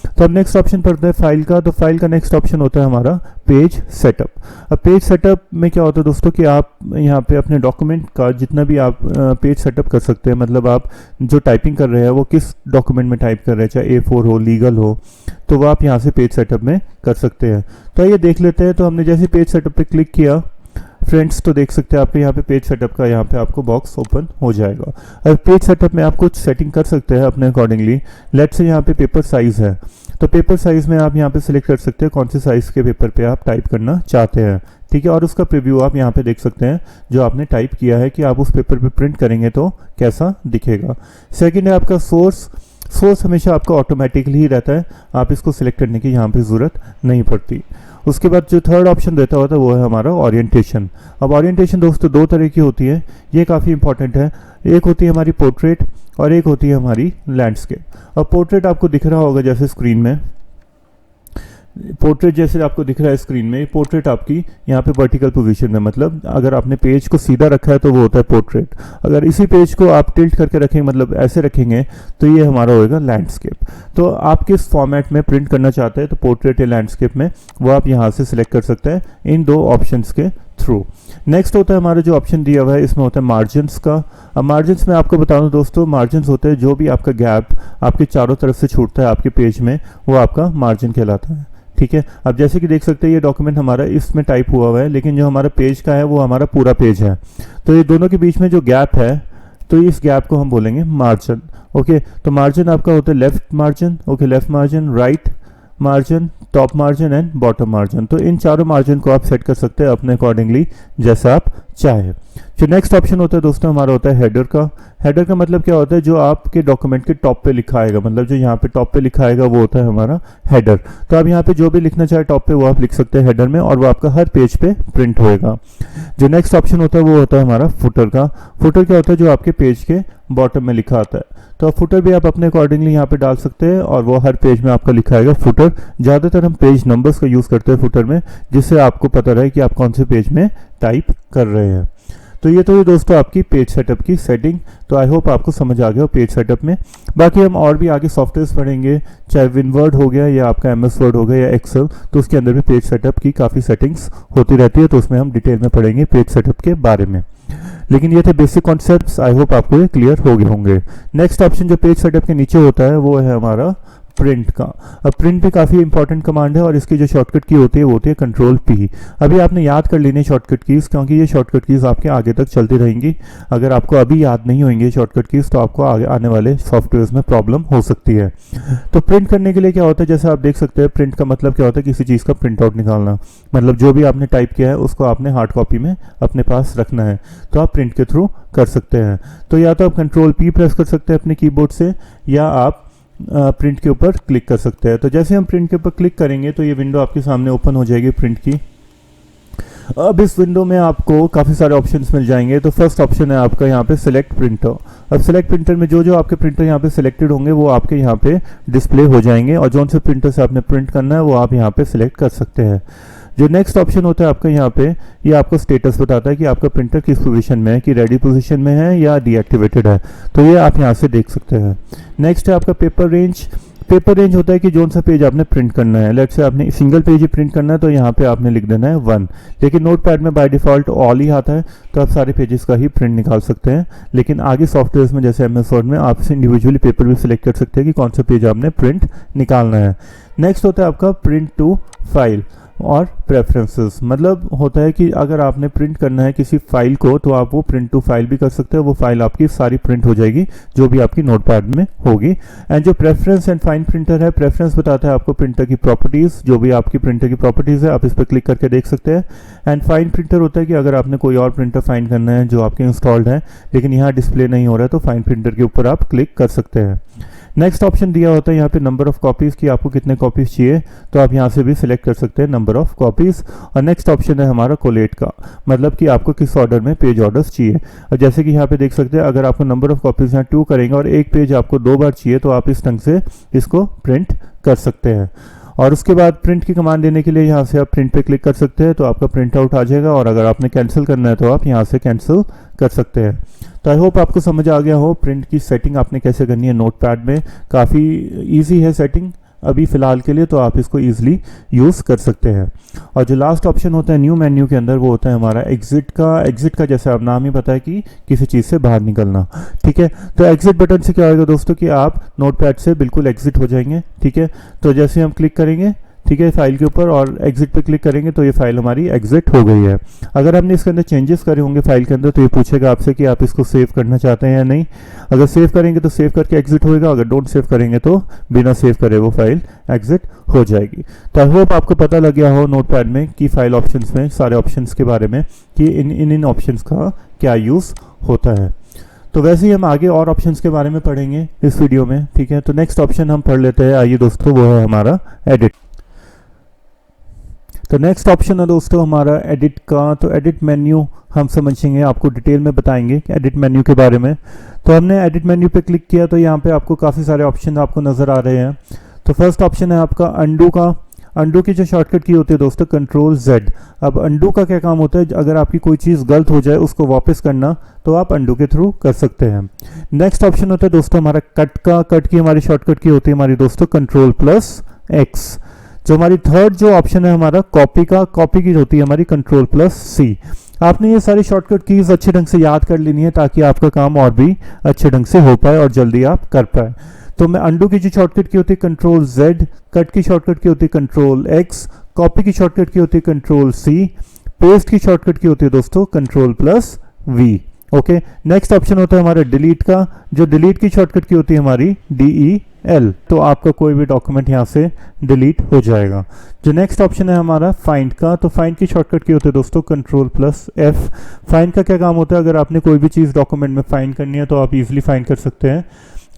तो अब नेक्स्ट ऑप्शन पढ़ते हैं फाइल का। तो फाइल का नेक्स्ट ऑप्शन होता है हमारा पेज सेटअप। अब पेज सेटअप में क्या होता है दोस्तों कि आप यहाँ पे अपने डॉक्यूमेंट का जितना भी आप पेज सेटअप कर सकते हैं, मतलब आप जो टाइपिंग कर रहे हैं वो किस डॉक्यूमेंट में टाइप कर रहे हैं, चाहे A4 हो, लीगल हो, तो वो आप यहाँ से पेज सेटअप में कर सकते हैं। तो ये देख लेते हैं। तो हमने जैसे पेज सेटअप पे क्लिक किया फ्रेंड्स, तो देख सकते हैं आपके यहाँ पे पेज सेटअप का यहाँ पे आपको बॉक्स ओपन हो जाएगा। अब पेज सेटअप में आप कुछ सेटिंग कर सकते हैं अपने अकॉर्डिंगली। लेट्स से यहाँ पे पेपर साइज़ है, तो पेपर साइज़ में आप यहाँ पे सिलेक्ट कर सकते हैं कौन से साइज़ के पेपर पे आप टाइप करना चाहते हैं, ठीक है। और उसका प्रीव्यू आप यहाँ पे देख सकते हैं जो आपने टाइप किया है कि आप उस पेपर पे प्रिंट करेंगे तो कैसा दिखेगा। सेकंड है आपका सोर्स हमेशा आपका ऑटोमेटिकली ही रहता है, आप इसको सिलेक्ट करने की यहाँ पे ज़रूरत नहीं पड़ती। उसके बाद जो थर्ड ऑप्शन देता होता है वो है हमारा ओरिएंटेशन। अब ओरिएंटेशन दोस्तों 2 तरह की होती है, ये काफ़ी इंपॉर्टेंट है। एक होती है हमारी पोर्ट्रेट और एक होती है हमारी लैंडस्केप। अब पोर्ट्रेट आपको दिख रहा होगा जैसे स्क्रीन में, पोर्ट्रेट जैसे आपको दिख रहा है स्क्रीन में, पोर्ट्रेट आपकी यहाँ पे वर्टिकल पोजीशन में, मतलब अगर आपने पेज को सीधा रखा है तो वो होता है पोर्ट्रेट। अगर इसी पेज को आप टिल्ट करके रखेंगे, मतलब ऐसे रखेंगे, तो ये हमारा होएगा लैंडस्केप। तो आप किस फॉर्मेट में प्रिंट करना चाहते हैं, तो पोर्ट्रेट या लैंडस्केप में, वो आप यहाँ से सिलेक्ट कर सकते हैं इन 2 ऑप्शंस के थ्रू। नेक्स्ट होता है हमारा जो ऑप्शन दिया हुआ है, इसमें होता है मार्जिन्स का। अब मार्जिन्स में आपको बता दूं दोस्तों, मार्जिन्स होते हैं जो भी आपका गैप आपके चारों तरफ से छूटता है आपके पेज में, वो आपका मार्जिन कहलाता है, ठीक है। अब जैसे कि देख सकते हैं ये डॉक्यूमेंट हमारा इसमें टाइप हुआ हुआ है, लेकिन जो हमारा पेज का है वो हमारा पूरा पेज है। तो ये दोनों के बीच में जो गैप है, तो इस गैप को हम बोलेंगे मार्जिन, ओके। तो मार्जिन आपका होता है left margin, okay, left margin, right margin, top margin and bottom margin. तो इन चारों मार्जिन को आप सेट कर सकते हैं अपने अकॉर्डिंगली जैसा आप चाहे। जो नेक्स्ट ऑप्शन होता है दोस्तों हमारा होता है हेडर का। हेडर का मतलब क्या होता है, जो आपके डॉक्यूमेंट के टॉप पे लिखा आएगा, मतलब जो यहाँ पे टॉप पे लिखा आएगा वो होता है हमारा हेडर। तो आप यहाँ पे जो भी लिखना चाहे टॉप पे वो आप लिख सकते हैं हेडर में, और वो आपका हर पेज पे प्रिंट होएगा। जो नेक्स्ट ऑप्शन होता है वो होता है हमारा फुटर का। फुटर क्या होता है, जो आपके पेज के बॉटम में लिखा आता है। तो फुटर भी आप अपने अकॉर्डिंगली यहाँ पे डाल सकते हैं, और वो हर पेज में आपका लिखा आएगा फुटर। ज़्यादातर हम पेज नंबर्स का यूज़ करते हैं फुटर में, जिससे आपको पता रहे कि आप कौन से पेज में टाइप कर रहे हैं। तो ये तो ये दोस्तों आपकी पेज सेटअप की सेटिंग। तो आई होप आपको समझ आ गया हो पेज सेटअप में। बाकी हम और भी आगे सॉफ्टवेयर्स पढ़ेंगे, चाहे विनवर्ड हो गया या आपका MS वर्ड हो गया या एक्सेल, तो उसके अंदर भी पेज सेटअप की काफ़ी सेटिंग्स होती रहती है, तो उसमें हम डिटेल में पढ़ेंगे पेज सेटअप के बारे में। लेकिन ये थे बेसिक कॉन्सेप्ट्स, आई होप आपको ये क्लियर हो गए होंगे। नेक्स्ट ऑप्शन जो पेज सेटअप के नीचे होता है वो है हमारा प्रिंट का। अब प्रिंट भी काफ़ी इंपॉर्टेंट कमांड है, और इसकी जो शॉर्टकट की होती है वो होती है Ctrl+P। अभी आपने याद कर लेनी है शॉर्टकट कीज़, क्योंकि ये शॉर्टकट कीज़ आपके आगे तक चलती रहेंगी। अगर आपको अभी याद नहीं होंगे शॉर्टकट कीज़, तो आपको आगे आने वाले सॉफ्टवेयर में प्रॉब्लम हो सकती है। तो प्रिंट करने के लिए क्या होता है, जैसे आप देख सकते हैं, प्रिंट का मतलब क्या होता है, किसी चीज़ का प्रिंट आउट निकालना। मतलब जो भी आपने टाइप किया है उसको आपने हार्ड कॉपी में अपने पास रखना है, तो आप प्रिंट के थ्रू कर सकते हैं। तो या तो आप Ctrl+P प्रेस कर सकते हैं अपने कीबोर्ड से, या आप प्रिंट के ऊपर क्लिक कर सकते हैं। तो जैसे हम प्रिंट के ऊपर क्लिक करेंगे तो ये विंडो आपके सामने ओपन हो जाएगी प्रिंट की। अब इस विंडो में आपको काफ़ी सारे ऑप्शंस मिल जाएंगे। तो फर्स्ट ऑप्शन है आपका यहाँ पे सिलेक्ट प्रिंटर। अब सिलेक्ट प्रिंटर में जो जो आपके प्रिंटर यहाँ पे सिलेक्टेड होंगे वो आपके यहाँ पे डिस्प्ले हो जाएंगे, और जौन से प्रिंटर से आपने प्रिंट करना है वो आप यहाँ पे सिलेक्ट कर सकते हैं। जो नेक्स्ट ऑप्शन होता है आपका यहाँ पे, ये आपको स्टेटस बताता है कि आपका प्रिंटर किस पोजीशन में है, कि रेडी पोजीशन में है या डीएक्टिवेटेड है। तो ये आप यहाँ से देख सकते हैं। नेक्स्ट है आपका पेपर रेंज। पेपर रेंज होता है कि जोन सा पेज आपने प्रिंट करना है। लेट्स से आपने सिंगल पेज ही प्रिंट करना है, तो यहाँ पे आपने लिख देना है 1। लेकिन नोटपैड में बाय डिफ़ॉल्ट ऑल ही आता है, तो आप सारे पेजेस का ही प्रिंट निकाल सकते हैं। लेकिन आगे सॉफ्टवेयर में जैसे MS वर्ड में आप इंडिविजुअली पेपर भी सिलेक्ट कर सकते हैं कि कौन सा पेज आपने प्रिंट निकालना है। नेक्स्ट होता है आपका प्रिंट टू फाइल और प्रेफरेंसेस। मतलब होता है कि अगर आपने प्रिंट करना है किसी फाइल को, तो आप वो प्रिंट टू फाइल भी कर सकते हैं। वो फाइल आपकी सारी प्रिंट हो जाएगी जो भी आपकी नोटपैड में होगी। एंड जो प्रेफरेंस एंड फाइन प्रिंटर है, प्रेफरेंस बताता है आपको प्रिंटर की प्रॉपर्टीज़, जो भी आपकी प्रिंटर की प्रॉपर्टीज़ है आप इस पर क्लिक करके देख सकते हैं। एंड फाइन प्रिंटर होता है कि अगर आपने कोई और प्रिंटर फाइंड करना है जो आपके इंस्टॉल्ड है लेकिन यहाँ डिस्प्ले नहीं हो रहा है, तो फाइन प्रिंटर के ऊपर आप क्लिक कर सकते हैं। नेक्स्ट ऑप्शन दिया होता है यहाँ पे नंबर ऑफ कॉपीज़ की, आपको कितने कॉपीज़ चाहिए, तो आप यहाँ से भी सिलेक्ट कर सकते हैं नंबर ऑफ कॉपीज़। और नेक्स्ट ऑप्शन है हमारा कोलेट का, मतलब कि आपको किस ऑर्डर में पेज ऑर्डर्स चाहिए। और जैसे कि यहाँ पे देख सकते हैं, अगर आपको नंबर ऑफ कॉपीज़ यहाँ 2 करेंगे और एक पेज आपको 2 बार चाहिए, तो आप इस ढंग से इसको प्रिंट कर सकते हैं। और उसके बाद प्रिंट की कमांड देने के लिए यहाँ से आप प्रिंट पे क्लिक कर सकते हैं, तो आपका प्रिंट आउट आ जाएगा। और अगर आपने कैंसिल करना है तो आप यहाँ से कैंसिल कर सकते हैं। तो आई होप आपको समझ आ गया हो प्रिंट की सेटिंग आपने कैसे करनी है नोटपैड में। काफ़ी इजी है सेटिंग अभी फ़िलहाल के लिए, तो आप इसको ईजिली यूज़ कर सकते हैं। और जो लास्ट ऑप्शन होता है न्यू मेन्यू के अंदर, वो होता है हमारा एग्जिट का। एग्जिट का जैसे आप नाम ही पता है कि किसी चीज़ से बाहर निकलना, ठीक है। तो एग्जिट बटन से क्या होगा दोस्तों कि आप नोटपैड से बिल्कुल एग्जिट हो जाएंगे, ठीक है। तो जैसे हम क्लिक करेंगे, ठीक है, फाइल के ऊपर और एग्जिट पे क्लिक करेंगे, तो ये फाइल हमारी एग्जिट हो गई है। अगर हमने इसके अंदर चेंजेस करे होंगे फाइल के अंदर, तो ये पूछेगा आपसे कि आप इसको सेव करना चाहते हैं या नहीं। अगर सेव करेंगे तो सेव करके एग्जिट होएगा, अगर डोंट सेव करेंगे तो बिना सेव करे वो फाइल एग्जिट हो जाएगी। तो आई होप आपको पता लग गया हो नोटपैड में कि फाइल ऑप्शंस में सारे ऑप्शंस के बारे में, कि इन ऑप्शंस का क्या यूज़ होता है। तो वैसे ही हम आगे और ऑप्शंस के बारे में पढ़ेंगे इस वीडियो में, ठीक है। तो नेक्स्ट ऑप्शन हम पढ़ लेते हैं, आइए दोस्तों, वो है हमारा एडिट। तो नेक्स्ट ऑप्शन है दोस्तों हमारा एडिट का। तो एडिट मेन्यू हम समझेंगे, आपको डिटेल में बताएंगे एडिट मेन्यू के बारे में। तो हमने एडिट मेन्यू पे क्लिक किया, तो यहाँ पे आपको काफ़ी सारे ऑप्शन आपको नज़र आ रहे हैं। तो फर्स्ट ऑप्शन है आपका अंडू का। अंडू की जो शॉर्टकट की होती है दोस्तों Ctrl+Z। अब अंडू का क्या काम होता है, अगर आपकी कोई चीज़ गलत हो जाए उसको वापस करना, तो आप अंडू के थ्रू कर सकते हैं। नेक्स्ट ऑप्शन होता है दोस्तों हमारा कट का। कट की हमारी शॉर्टकट की होती है हमारी दोस्तों Ctrl+X। जो हमारी थर्ड जो ऑप्शन है हमारा कॉपी का। कॉपी की होती है हमारी Ctrl+C। आपने ये सारी शॉर्टकट कीज अच्छे ढंग से याद कर लेनी है, ताकि आपका काम और भी अच्छे ढंग से हो पाए और जल्दी आप कर पाए। तो मैं अंडू की जो शॉर्टकट की होती है Ctrl+Z, कट की शॉर्टकट की होती है Ctrl+X, कॉपी की शॉर्टकट की होती है Ctrl+C, पेस्ट की शॉर्टकट की होती है दोस्तों Ctrl+V। ओके, नेक्स्ट ऑप्शन होता है हमारा डिलीट का, जो डिलीट की शॉर्टकट की होती है हमारी DEL, तो आपका कोई भी डॉक्यूमेंट यहाँ से डिलीट हो जाएगा। जो नेक्स्ट ऑप्शन है हमारा फाइंड का, तो फाइंड की शॉर्टकट की होती है दोस्तों Ctrl+F। फाइंड का क्या काम होता है, अगर आपने कोई भी चीज़ डॉक्यूमेंट में फाइंड करनी है तो आप इजीली फाइंड कर सकते हैं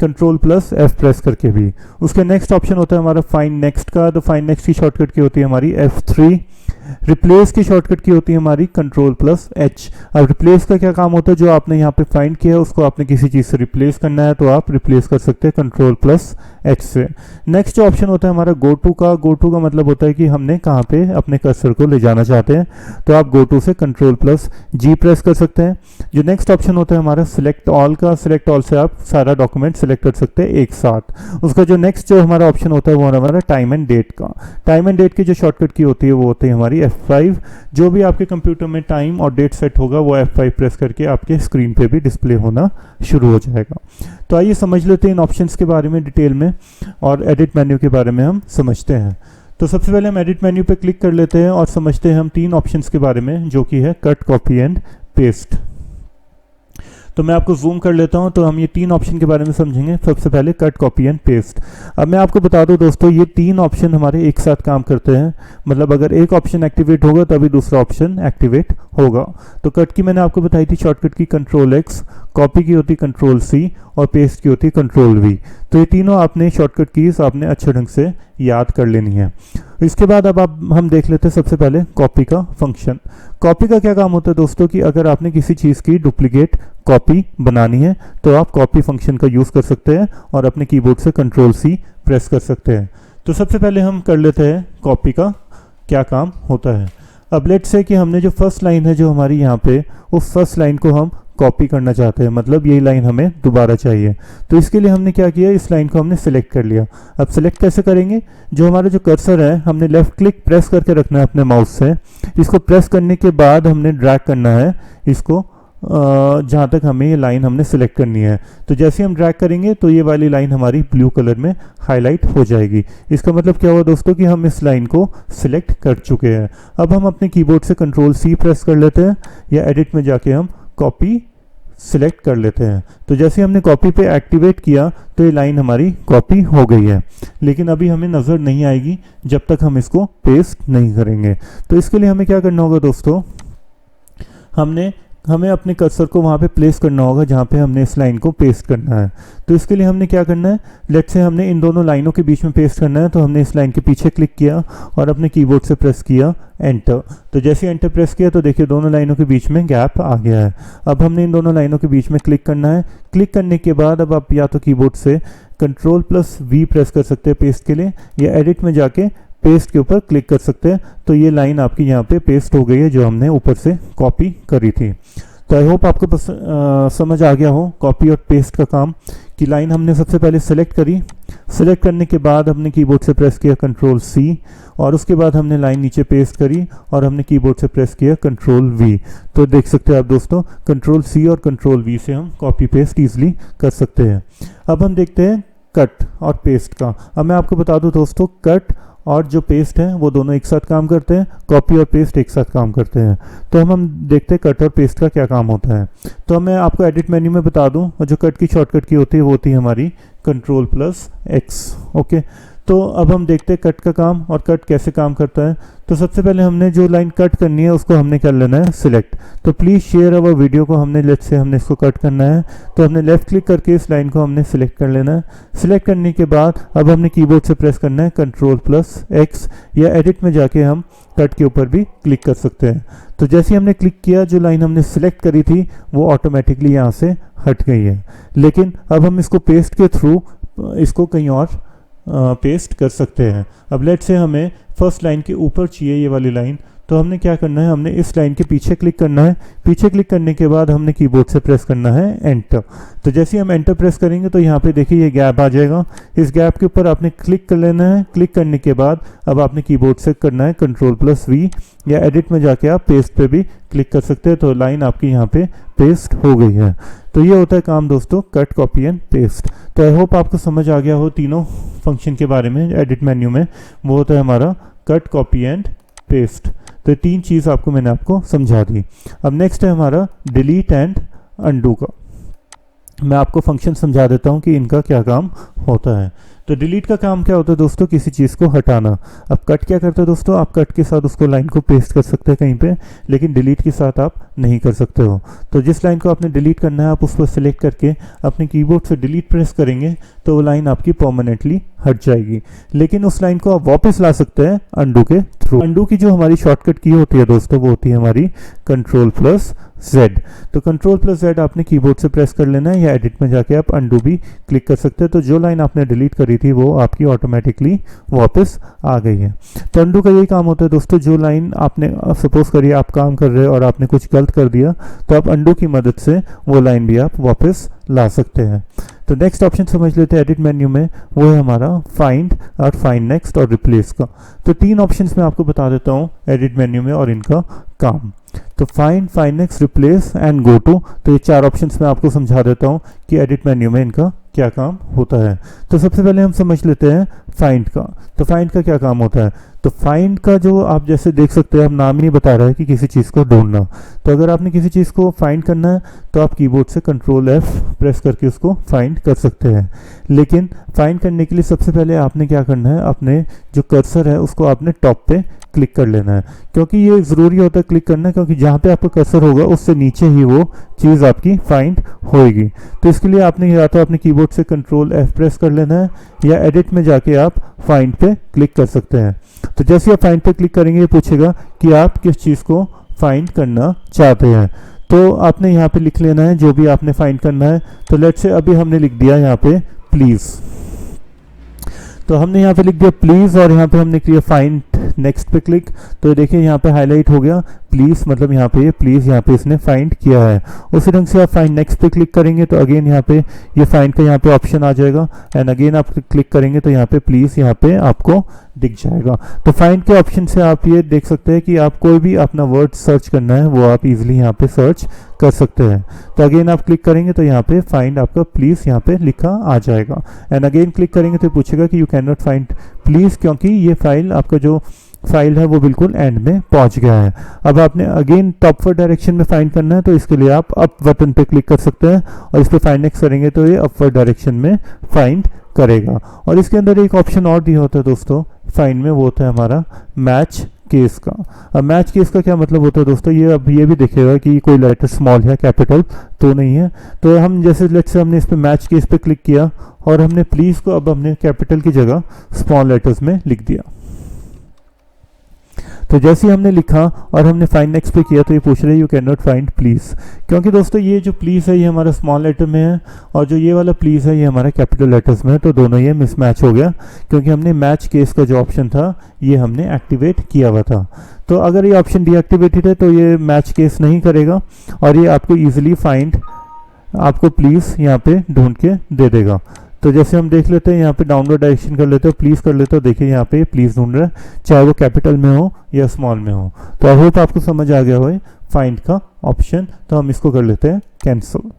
Ctrl+F प्रेस करके भी। उसके नेक्स्ट ऑप्शन होता है हमारा फाइंड नेक्स्ट का, तो फाइंड नेक्स्ट की शॉर्टकट की होती है हमारी F3। रिप्लेस की शॉर्टकट की होती है हमारी Ctrl+H। अब रिप्लेस का क्या काम होता है, जो आपने यहाँ पे फाइंड किया है उसको आपने किसी चीज़ से रिप्लेस करना है तो आप रिप्लेस कर सकते हैं Ctrl+H से। नेक्स्ट जो ऑप्शन होता है हमारा गो टू का, गो टू का मतलब होता है कि हमने कहाँ पे अपने कर्सर को ले जाना चाहते हैं, तो आप गो टू से Ctrl+G प्रेस कर सकते हैं। जो नेक्स्ट ऑप्शन होता है हमारा सिलेक्ट ऑल का, सिलेक्ट ऑल से आप सारा डॉक्यूमेंट सिलेक्ट कर सकते हैं एक साथ। उसका जो नेक्स्ट जो हमारा ऑप्शन होता है वो हमारा टाइम एंड डेट का। टाइम एंड डेट की जो शॉर्टकट की होती है वो होती है हमारी F5। जो भी आपके कंप्यूटर में टाइम और डेट सेट होगा वो F5 प्रेस करके आपके स्क्रीन पे भी डिस्प्ले होना शुरू हो जाएगा। तो आइए समझ लेते हैं इन ऑप्शंस के बारे में डिटेल में और एडिट मेन्यू के बारे में हम समझते हैं। तो सबसे पहले हम एडिट मेन्यू पे क्लिक कर लेते हैं और समझते हैं हम तीन ऑप्शंस के बारे में, जो कि है कट, कॉपी एंड पेस्ट। तो मैं आपको जूम कर लेता हूं, तो हम ये तीन ऑप्शन के बारे में समझेंगे। सबसे पहले कट, कॉपी एंड पेस्ट। अब मैं आपको बता दूं दोस्तों, ये तीन ऑप्शन हमारे एक साथ काम करते हैं, मतलब अगर एक ऑप्शन एक्टिवेट होगा तभी दूसरा ऑप्शन एक्टिवेट होगा। तो कट की मैंने आपको बताई थी शॉर्टकट की Ctrl+X, कॉपी की होती Ctrl+C और पेस्ट की होती Ctrl+V। तो ये तीनों आपने शॉर्टकट कीज आपने अच्छे ढंग से याद कर लेनी है। इसके बाद अब हम देख लेते हैं सबसे पहले कॉपी का फंक्शन। कॉपी का क्या काम होता है दोस्तों, कि अगर आपने किसी चीज़ की डुप्लीकेट कॉपी बनानी है तो आप कॉपी फंक्शन का यूज़ कर सकते हैं और अपने कीबोर्ड से Ctrl+C प्रेस कर सकते हैं। तो सबसे पहले हम कर लेते हैं कॉपी का क्या काम होता है। अब लेट से कि हमने जो फर्स्ट लाइन है जो हमारी यहाँ पे, उस फर्स्ट लाइन को हम कॉपी करना चाहते हैं, मतलब यही लाइन हमें दोबारा चाहिए। तो इसके लिए हमने क्या किया, इस लाइन को हमने सिलेक्ट कर लिया। अब सिलेक्ट कैसे करेंगे, जो हमारा जो कर्सर है हमने लेफ्ट क्लिक प्रेस करके रखना है अपने माउस से। इसको प्रेस करने के बाद हमने ड्रैग करना है इसको जहाँ तक हमें ये लाइन हमने सिलेक्ट करनी है। तो जैसे हम ड्रैग करेंगे तो ये वाली लाइन हमारी ब्लू कलर में हाईलाइट हो जाएगी। इसका मतलब क्या हुआ दोस्तों, कि हम इस लाइन को सिलेक्ट कर चुके हैं। अब हम अपने कीबोर्ड से Ctrl+C प्रेस कर लेते हैं या एडिट में जाके हम कॉपी सिलेक्ट कर लेते हैं। तो जैसे हमने कॉपी पे एक्टिवेट किया तो ये लाइन हमारी कॉपी हो गई है, लेकिन अभी हमें नज़र नहीं आएगी जब तक हम इसको पेस्ट नहीं करेंगे। तो इसके लिए हमें क्या करना होगा दोस्तों, हमें अपने कर्सर को वहाँ पे प्लेस करना होगा जहाँ पे हमने इस लाइन को पेस्ट करना है। तो इसके लिए हमने क्या करना है, लेट्स से हमने इन दोनों लाइनों के बीच में पेस्ट करना है, तो हमने इस लाइन के पीछे क्लिक किया और अपने कीबोर्ड से प्रेस किया एंटर। तो जैसे एंटर प्रेस किया तो देखिए दोनों लाइनों के बीच में गैप आ गया है। अब हमने इन दोनों लाइनों के बीच में क्लिक करना है। क्लिक करने के बाद अब आप या तो कीबोर्ड से Ctrl+V प्रेस कर सकते हैं पेस्ट के लिए, या एडिट में जाके पेस्ट के ऊपर क्लिक कर सकते हैं। तो ये लाइन आपकी यहाँ पे पेस्ट हो गई है जो हमने ऊपर से कॉपी करी थी। तो आई होप आपको समझ आ गया हो कॉपी और पेस्ट का काम, कि लाइन हमने सबसे पहले सेलेक्ट करी, सेलेक्ट करने के बाद हमने कीबोर्ड से प्रेस किया Ctrl+C और उसके बाद हमने लाइन नीचे पेस्ट करी और हमने कीबोर्ड से प्रेस किया Ctrl+V। तो देख सकते हैं आप दोस्तों, Ctrl+C और Ctrl+V से हम कॉपी पेस्ट ईजिली कर सकते हैं। अब हम देखते हैं कट और पेस्ट का। अब मैं आपको बता दूं दोस्तों, कट और जो पेस्ट है वो दोनों एक साथ काम करते हैं, कॉपी और पेस्ट एक साथ काम करते हैं। तो हम देखते हैं कट और पेस्ट का क्या काम होता है। तो मैं आपको एडिट मेन्यू में बता दूं, और जो कट की शॉर्टकट की होती है वो होती है हमारी Ctrl+X। ओके, तो अब हम देखते हैं कट का काम और कट कैसे काम करता है। तो सबसे पहले हमने जो लाइन कट करनी है उसको हमने कर लेना है सिलेक्ट। तो प्लीज़ शेयर अवर वीडियो को हमने लेट से हमने इसको कट करना है, तो हमने लेफ्ट क्लिक करके इस लाइन को हमने सिलेक्ट कर लेना है। सिलेक्ट करने के बाद अब हमने कीबोर्ड से प्रेस करना है Ctrl+X, या एडिट में जाके हम कट के ऊपर भी क्लिक कर सकते हैं। तो जैसे हमने क्लिक किया, जो लाइन हमने सिलेक्ट करी थी वो ऑटोमेटिकली यहाँ से हट गई है। लेकिन अब हम इसको पेस्ट के थ्रू इसको कहीं और पेस्ट कर सकते हैं। अब लेट से हमें फर्स्ट लाइन के ऊपर चाहिए ये वाली लाइन, तो हमने क्या करना है, हमने इस लाइन के पीछे क्लिक करना है। पीछे क्लिक करने के बाद हमने कीबोर्ड से प्रेस करना है एंटर। तो जैसे हम एंटर प्रेस करेंगे तो यहाँ पे देखिए ये गैप आ जाएगा। इस गैप के ऊपर आपने क्लिक कर लेना है। क्लिक करने के बाद अब आपने कीबोर्ड से करना है Ctrl+V, या एडिट में जाके आप पेस्ट पे भी क्लिक कर सकते हैं। तो लाइन आपकी यहाँ पे पेस्ट हो गई है। तो ये होता है काम दोस्तों, कट, कॉपी एंड पेस्ट। तो आई होप आपको समझ आ गया हो तीनों फंक्शन के बारे में एडिट मेन्यू में। वो होता है हमारा कट, कॉपी एंड पेस्ट। तो तीन चीज़ मैंने आपको समझा दी। अब नेक्स्ट है हमारा डिलीट एंड अनडू का। मैं आपको फंक्शन समझा देता हूँ कि इनका क्या काम होता है। तो डिलीट का काम क्या होता है दोस्तों, किसी चीज़ को हटाना। अब कट क्या करता है दोस्तों, आप कट के साथ उसको लाइन को पेस्ट कर सकते हैं कहीं पे, लेकिन डिलीट के साथ आप नहीं कर सकते हो। तो जिस लाइन को आपने डिलीट करना है आप उस पर सिलेक्ट करके अपने कीबोर्ड से डिलीट प्रेस करेंगे तो वो लाइन आपकी परमानेंटली हट जाएगी। लेकिन उस लाइन को आप वापस ला सकते हैं अंडू के थ्रू। अंडू की जो हमारी शॉर्टकट की होती है दोस्तों वो होती है हमारी Ctrl+Z। तो Ctrl+Z आपने कीबोर्ड से प्रेस कर लेना है या एडिट में जाके आप अंडू भी क्लिक कर सकते हैं। तो जो लाइन आपने डिलीट करी थी वो आपकी ऑटोमेटिकली वापस आ गई है। तो अंडू का यही काम होता है दोस्तों, जो लाइन आपने सपोज करिए आप काम कर रहे हो और आपने कुछ गलत कर दिया तो आप अंडू की मदद से वो लाइन भी आप वापस ला सकते हैं। तो नेक्स्ट ऑप्शन समझ लेते हैं एडिट मेन्यू में, वो है हमारा फाइंड और फाइंड नेक्स्ट और रिप्लेस का। तो 3 ऑप्शंस मैं आपको बता देता हूँ एडिट मेन्यू में और इनका काम। तो find, find next, replace and go to, तो ये 4 ऑप्शंस मैं आपको समझा देता हूँ कि एडिट मेन्यू में इनका क्या काम होता है। तो सबसे पहले हम समझ लेते हैं फाइंड का। तो फाइंड का क्या काम होता है, तो फाइंड का जो आप जैसे देख सकते हैं, हम नाम ही नहीं बता रहा है कि किसी चीज़ को ढूंढना। तो अगर आपने किसी चीज़ को फाइंड करना है तो आप कीबोर्ड से Ctrl+F प्रेस करके उसको फाइंड कर सकते हैं। लेकिन फाइंड करने के लिए सबसे पहले आपने क्या करना है, अपने जो कर्सर है उसको आपने टॉप पे क्लिक कर लेना है, क्योंकि ये ज़रूरी होता है क्लिक करना, क्योंकि जहाँ पे आपका कर्सर होगा उससे नीचे ही वो चीज़ आपकी फाइंड होएगी। तो इसके लिए आपने या तो अपने कीबोर्ड से Ctrl+F प्रेस कर लेना है या एडिट में जाके आप फाइंड पे क्लिक कर सकते हैं। तो जैसे आप फाइंड पे क्लिक करेंगे ये पूछेगा कि आप किस चीज़ को फाइंड करना चाहते हैं। तो आपने यहाँ पे लिख लेना है जो भी आपने फाइंड करना है। तो लेट्स से अभी हमने लिख दिया यहाँ पे प्लीज़, तो हमने यहाँ पे लिख दिया प्लीज़ और यहाँ पे हमने किया फाइंड नेक्स्ट पे क्लिक। तो देखिए यहाँ पे हाईलाइट हो गया प्लीज़, मतलब यहाँ पे ये प्लीज़ यहाँ पे इसने फाइंड किया है। उसी ढंग से आप फाइंड नेक्स्ट पे क्लिक करेंगे तो अगेन यहाँ पे ये फाइंड का यहाँ पे ऑप्शन आ जाएगा एंड अगेन आप क्लिक करेंगे तो यहाँ पे प्लीज़ यहाँ पे आपको दिख जाएगा। तो फाइंड के ऑप्शन से आप ये देख सकते हैं कि आप कोई भी अपना वर्ड सर्च करना है वो आप इजीली यहाँ पे सर्च कर सकते हैं। तो अगेन आप क्लिक करेंगे तो यहाँ पे फाइंड आपका प्लीज़ यहाँ पे लिखा आ जाएगा एंड अगेन क्लिक करेंगे तो पूछेगा कि you can not find please, क्योंकि ये फाइल आपका जो फाइल है वो बिल्कुल एंड में पहुंच गया है। अब आपने अगेन टॉपवर्ड डायरेक्शन में फाइंड करना है तो इसके लिए आप अप बटन पे क्लिक कर सकते हैं और इस पर फाइंड नेक्स्ट करेंगे तो ये अपवर्ड डायरेक्शन में फाइंड करेगा। और इसके अंदर एक ऑप्शन और दिया होता है दोस्तों फाइंड में, वो होता है हमारा मैच केस का। अब मैच केस का क्या मतलब होता है दोस्तों, ये अब ये भी देखेगा कि कोई लेटर स्मॉल है कैपिटल तो नहीं है। तो हम जैसे लेट्स से हमने इस पे मैच केस पे क्लिक किया और हमने प्लीज़ को अब हमने कैपिटल की जगह स्मॉल लेटर्स में लिख दिया। तो जैसे ही हमने लिखा और हमने फाइंड नेक्स्ट पे किया तो ये पूछ रहे हैं you can not find please, क्योंकि दोस्तों ये जो प्लीज़ है ये हमारा स्मॉल लेटर में है और जो ये वाला प्लीज़ है ये हमारा कैपिटल लेटर्स में है। तो दोनों ये मिसमैच हो गया क्योंकि हमने मैच केस का जो ऑप्शन था ये हमने एक्टिवेट किया हुआ था। तो अगर ये ऑप्शन डीएक्टिवेटेड है तो ये मैच केस नहीं करेगा और ये आपको ईजिली फाइंड आपको प्लीज़ यहाँ पे ढूंढ के दे देगा। तो जैसे हम देख लेते हैं यहाँ पे डाउनलोड डायरेक्शन कर लेते हो, प्लीज़ कर लेते हो, देखिए यहाँ पे प्लीज़ ढूंढ रहा है, चाहे वो कैपिटल में हो या स्मॉल में हो। तो आई होप आपको समझ आ गया हो फाइंड का ऑप्शन। तो हम इसको कर लेते हैं कैंसिल।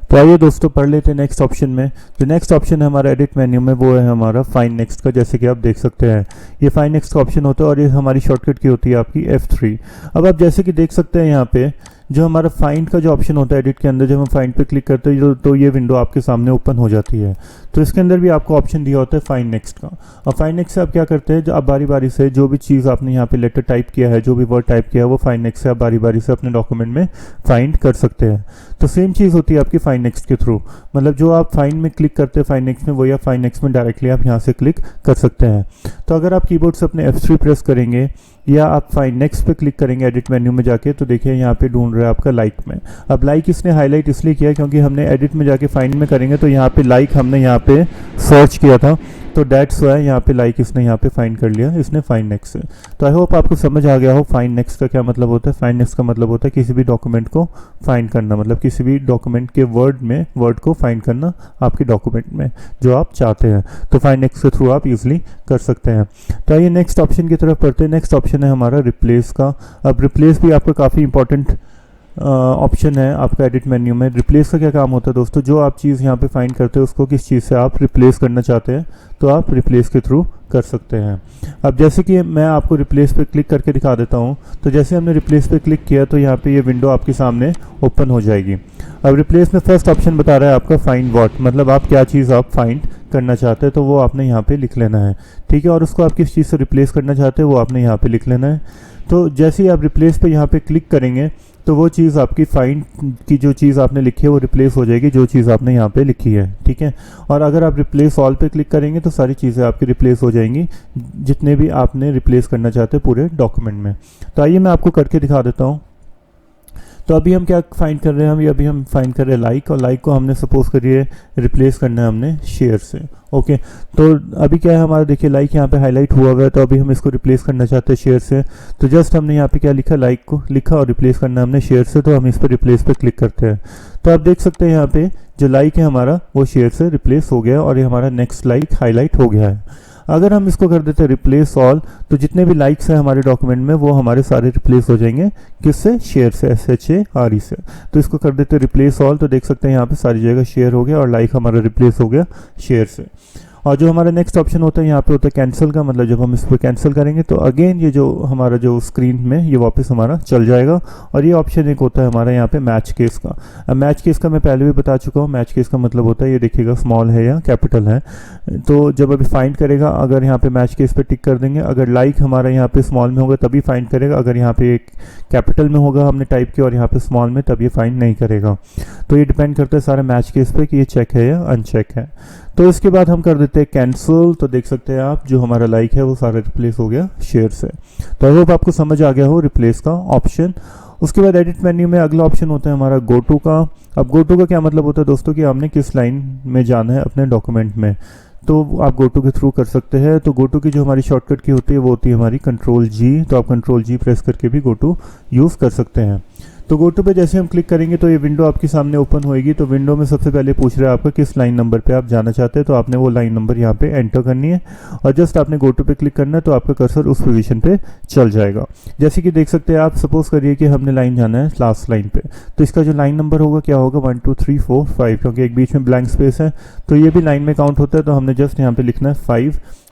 तो आइए दोस्तों पढ़ लेते हैं नेक्स्ट ऑप्शन में। जो नेक्स्ट ऑप्शन है हमारा एडिट मेन्यू में वो है हमारा फाइंड नेक्स्ट का। जैसे कि आप देख सकते हैं ये फाइंड नेक्स्ट का ऑप्शन होता है और ये हमारी शॉर्टकट की होती है आपकी F3। अब आप जैसे कि देख सकते हैं यहाँ पे जो हमारा फाइंड का जो ऑप्शन होता है एडिट के अंदर, जब हम फाइंड पे क्लिक करते हैं तो ये विंडो आपके सामने ओपन हो जाती है। तो इसके अंदर भी आपको ऑप्शन दिया होता है फाइंड नेक्स्ट का। और फाइंड नेक्स्ट से आप क्या करते हैं, आप बारी बारी से जो भी चीज़ आपने यहाँ पे लेटर टाइप किया है, जो भी वर्ड टाइप किया है वो फाइंड नेक्स्ट से आप बारी बारी से अपने डॉक्यूमेंट में फाइंड कर सकते हैं। तो सेम चीज़ होती है आपकी फाइंड नेक्स्ट के थ्रू, मतलब जो आप फाइंड में क्लिक करते हैं फाइंड नेक्स्ट में वही आप फाइंड नेक्स्ट में डायरेक्टली आप यहाँ से क्लिक कर सकते हैं। तो अगर आप कीबोर्ड से अपने F3 प्रेस करेंगे या आप फाइंड नेक्स्ट पे क्लिक करेंगे एडिट मेन्यू में जाके तो देखिए यहाँ पे ढूंढ रहा है आपका लाइक में। अब लाइक इसने हाईलाइट इसलिए किया क्योंकि हमने एडिट में जाके फाइंड में करेंगे तो यहाँ पे लाइक हमने यहाँ पे सर्च किया था, तो डेट्स वाई यहाँ पे लाइक इसने यहाँ पे फाइंड कर लिया इसने फाइंड नेक्स्ट से। तो आई होप आपको समझ आ गया हो फाइंड नेक्स्ट का क्या मतलब होता है। फाइंड नेक्स्ट का मतलब होता है किसी भी डॉक्यूमेंट को फाइंड करना, मतलब किसी भी डॉक्यूमेंट के वर्ड को फाइंड करना आपके डॉक्यूमेंट में जो आप चाहते हैं। तो फाइंड नेक्स्ट के थ्रू आप यूजली कर सकते हैं। तो आइए नेक्स्ट ऑप्शन की तरफ पढ़ते हैं। नेक्स्ट ऑप्शन है हमारा रिप्लेस का। अब रिप्लेस भी आपका काफ़ी इंपॉर्टेंट ऑप्शन है आपका एडिट मेन्यू में। रिप्लेस का क्या काम होता है दोस्तों, जो आप चीज़ यहाँ पे फाइंड करते हो उसको किस चीज़ से आप रिप्लेस करना चाहते हैं तो आप रिप्लेस के थ्रू कर सकते हैं। अब जैसे कि मैं आपको रिप्लेस पे क्लिक करके दिखा देता हूँ। तो जैसे हमने रिप्लेस पे क्लिक किया तो यहाँ पे ये विंडो आपके सामने ओपन हो जाएगी। अब रिप्लेस में फर्स्ट ऑप्शन बता रहा है आपका फाइंड व्हाट, मतलब आप क्या चीज़ आप फाइंड करना चाहते हैं तो वो आपने यहाँ पे लिख लेना है, ठीक है। और उसको आप किस चीज़ से रिप्लेस करना चाहते हैं वो आपने यहाँ पे लिख लेना है। तो जैसे ही आप रिप्लेस पे यहाँ पे क्लिक करेंगे तो वो चीज़ आपकी फाइंड की जो चीज़ आपने लिखी है वो रिप्लेस हो जाएगी जो चीज़ आपने यहाँ पे लिखी है, ठीक है। और अगर आप रिप्लेस ऑल पे क्लिक करेंगे तो सारी चीज़ें आपकी रिप्लेस हो जाएंगी जितने भी आपने रिप्लेस करना चाहते हैं पूरे डॉक्यूमेंट में। तो आइए मैं आपको करके दिखा देता हूँ। तो अभी हम क्या फाइंड कर रहे हैं, अभी हम फाइंड कर रहे हैं लाइक, और लाइक को हमने सपोज करिए रिप्लेस करना है हमने शेयर से, ओके। तो अभी क्या है हमारा, देखिए लाइक यहाँ पे हाईलाइट हुआ हुआ है, तो अभी हम इसको रिप्लेस करना चाहते हैं शेयर से। तो जस्ट हमने यहाँ पे क्या लिखा, लाइक को लिखा और रिप्लेस करना है हमने शेयर से, तो हम इस पर रिप्लेस पे क्लिक करते हैं। तो आप देख सकते हैं यहाँ पे जो लाइक है हमारा वो शेयर से रिप्लेस हो गया और ये हमारा नेक्स्ट लाइक हाईलाइट हो गया है। अगर हम इसको कर देते हैं रिप्लेस ऑल, तो जितने भी लाइक्स हैं हमारे डॉक्यूमेंट में वो हमारे सारे रिप्लेस हो जाएंगे, किससे, शेयर से, SHARE से। तो इसको कर देते हैं रिप्लेस ऑल, तो देख सकते हैं यहाँ पे सारी जगह शेयर हो गया और लाइक हमारा रिप्लेस हो गया शेयर से। और जो हमारा नेक्स्ट ऑप्शन होता है यहाँ पे होता है कैंसिल का, मतलब जब हम इस पर कैंसिल करेंगे तो अगेन ये जो हमारा जो स्क्रीन में ये वापस हमारा चल जाएगा। और ये ऑप्शन एक होता है हमारा यहाँ पे मैच केस का। अब मैच केस का मैं पहले भी बता चुका हूँ। मैच केस का मतलब होता है, ये देखिएगा स्मॉल है या कैपिटल है। तो जब अभी फाइंड करेगा, अगर यहाँ पे मैच केस पे टिक कर देंगे, अगर लाइक हमारा यहाँ पे स्मॉल में होगा तभी फाइंड करेगा, अगर यहाँ पे एक कैपिटल में होगा हमने टाइप किया और यहाँ पे स्मॉल में, तब ये फाइंड नहीं करेगा। तो ये डिपेंड करता है सारा मैच केस पे कि ये चेक है या अनचेक है। तो इसके बाद हम कर देते हैं कैंसिल। तो देख सकते हैं आप जो हमारा लाइक है वो सारा रिप्लेस हो गया शेयर से। तो आई होप आपको समझ आ गया हो रिप्लेस का ऑप्शन। उसके बाद एडिट मेन्यू में अगला ऑप्शन होता है हमारा गो टू का। अब गो टू का क्या मतलब होता है दोस्तों कि आपने किस लाइन में जाना है अपने डॉक्यूमेंट में, तो आप गो टू के थ्रू कर सकते हैं। तो गो टू की जो हमारी शॉर्टकट की होती है वो होती है हमारी Ctrl+G। तो आप Ctrl+G प्रेस करके भी गो टू यूज़ कर सकते हैं। तो गो टू पे जैसे हम क्लिक करेंगे तो ये विंडो आपके सामने ओपन होएगी। तो विंडो में सबसे पहले पूछ रहा है आपका किस लाइन नंबर पे आप जाना चाहते हैं, तो आपने वो लाइन नंबर यहाँ पे एंटर करनी है और जस्ट आपने गो टू पे क्लिक करना है तो आपका कर्सर उस पोजीशन पे चल जाएगा। जैसे कि देख सकते हैं आप, सपोज करिए कि हमने लाइन जाना है लास्ट लाइन पे, तो इसका जो लाइन नंबर होगा क्या होगा 1 2 3 4 5, क्योंकि एक बीच में ब्लैंक स्पेस है तो ये भी लाइन में काउंट होता है। तो हमने जस्ट यहाँ पे लिखना है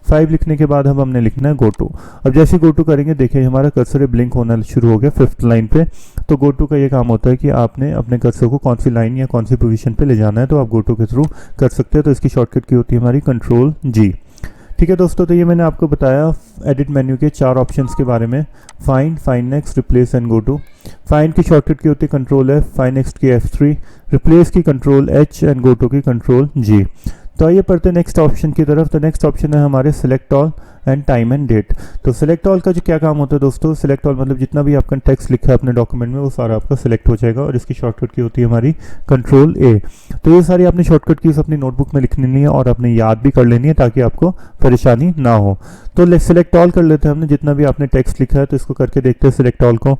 5 लिखने के बाद अब हमने लिखना है गो टू। अब जैसे गो टू करेंगे देखिए हमारा कर्सर ब्लिंक होना शुरू हो गया 5th लाइन पे। तो गो टू का ये काम होता है कि आपने अपने कर्सर को कौन सी लाइन या कौन सी पोजीशन पे ले जाना है, तो आप गो टू के थ्रू कर सकते हैं। तो इसकी शॉर्टकट की होती है हमारी Ctrl+G। ठीक है दोस्तों, तो ये मैंने आपको बताया एडिट मेन्यू के 4 ऑप्शंस के बारे में, find, find next, replace and go to. Find की शॉर्टकट की होती है Ctrl+F, फाइंड नेक्स्ट की F3, रिप्लेस की Ctrl+H एंड गो टू की Ctrl+G। तो आइए पढ़ते हैं नेक्स्ट ऑप्शन की तरफ। तो नेक्स्ट ऑप्शन है हमारे select all and time and date. तो सिलेक्ट ऑल का जो क्या काम होता है दोस्तों, सिलेक्ट ऑल मतलब जितना भी आपका टेक्स्ट लिखा है अपने डॉक्यूमेंट में वो सारा आपका सिलेक्ट हो जाएगा और इसकी शॉर्टकट की होती है हमारी Ctrl+A। तो ये सारी आपने शॉर्टकट कीज अपनी नोटबुक में लिख लेनी है और अपने याद भी कर लेनी है ताकि आपको परेशानी ना हो। तो सिलेक्ट ऑल कर लेते हैं हमने जितना भी आपने टेक्स्ट लिखा है। तो इसको करके देखते हैं सिलेक्ट ऑल को।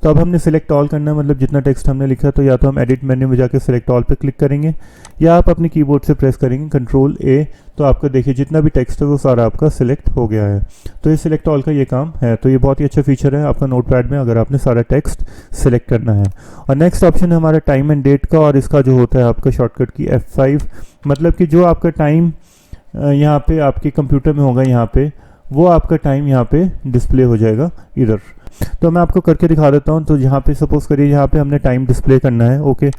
तो अब हमने सिलेक्ट ऑल करना है, मतलब जितना टेक्स्ट हमने लिखा है, तो या तो हम एडिट मेन्यू में जाकर सिलेक्ट ऑल पे क्लिक करेंगे या आप अपने कीबोर्ड से प्रेस करेंगे Ctrl+A। तो आपका देखिए जितना भी टेक्स्ट है वो सारा आपका सिलेक्ट हो गया है। तो ये सिलेक्ट ऑल का ये काम है। तो ये बहुत ही अच्छा फीचर है आपका नोटपैड में अगर आपने सारा टेक्स्ट सिलेक्ट करना है। और नेक्स्ट ऑप्शन है हमारा टाइम एंड डेट का, और इसका जो होता है आपका शॉर्टकट की F5, मतलब कि जो आपका टाइम यहाँ पे आपके कंप्यूटर में होगा यहाँ पे, वो आपका टाइम यहाँ पे डिस्प्ले हो जाएगा इधर। तो मैं आपको करके दिखा देता हूँ। तो यहाँ पे सपोज करिए यहाँ पे हमने टाइम डिस्प्ले करना है, ओके।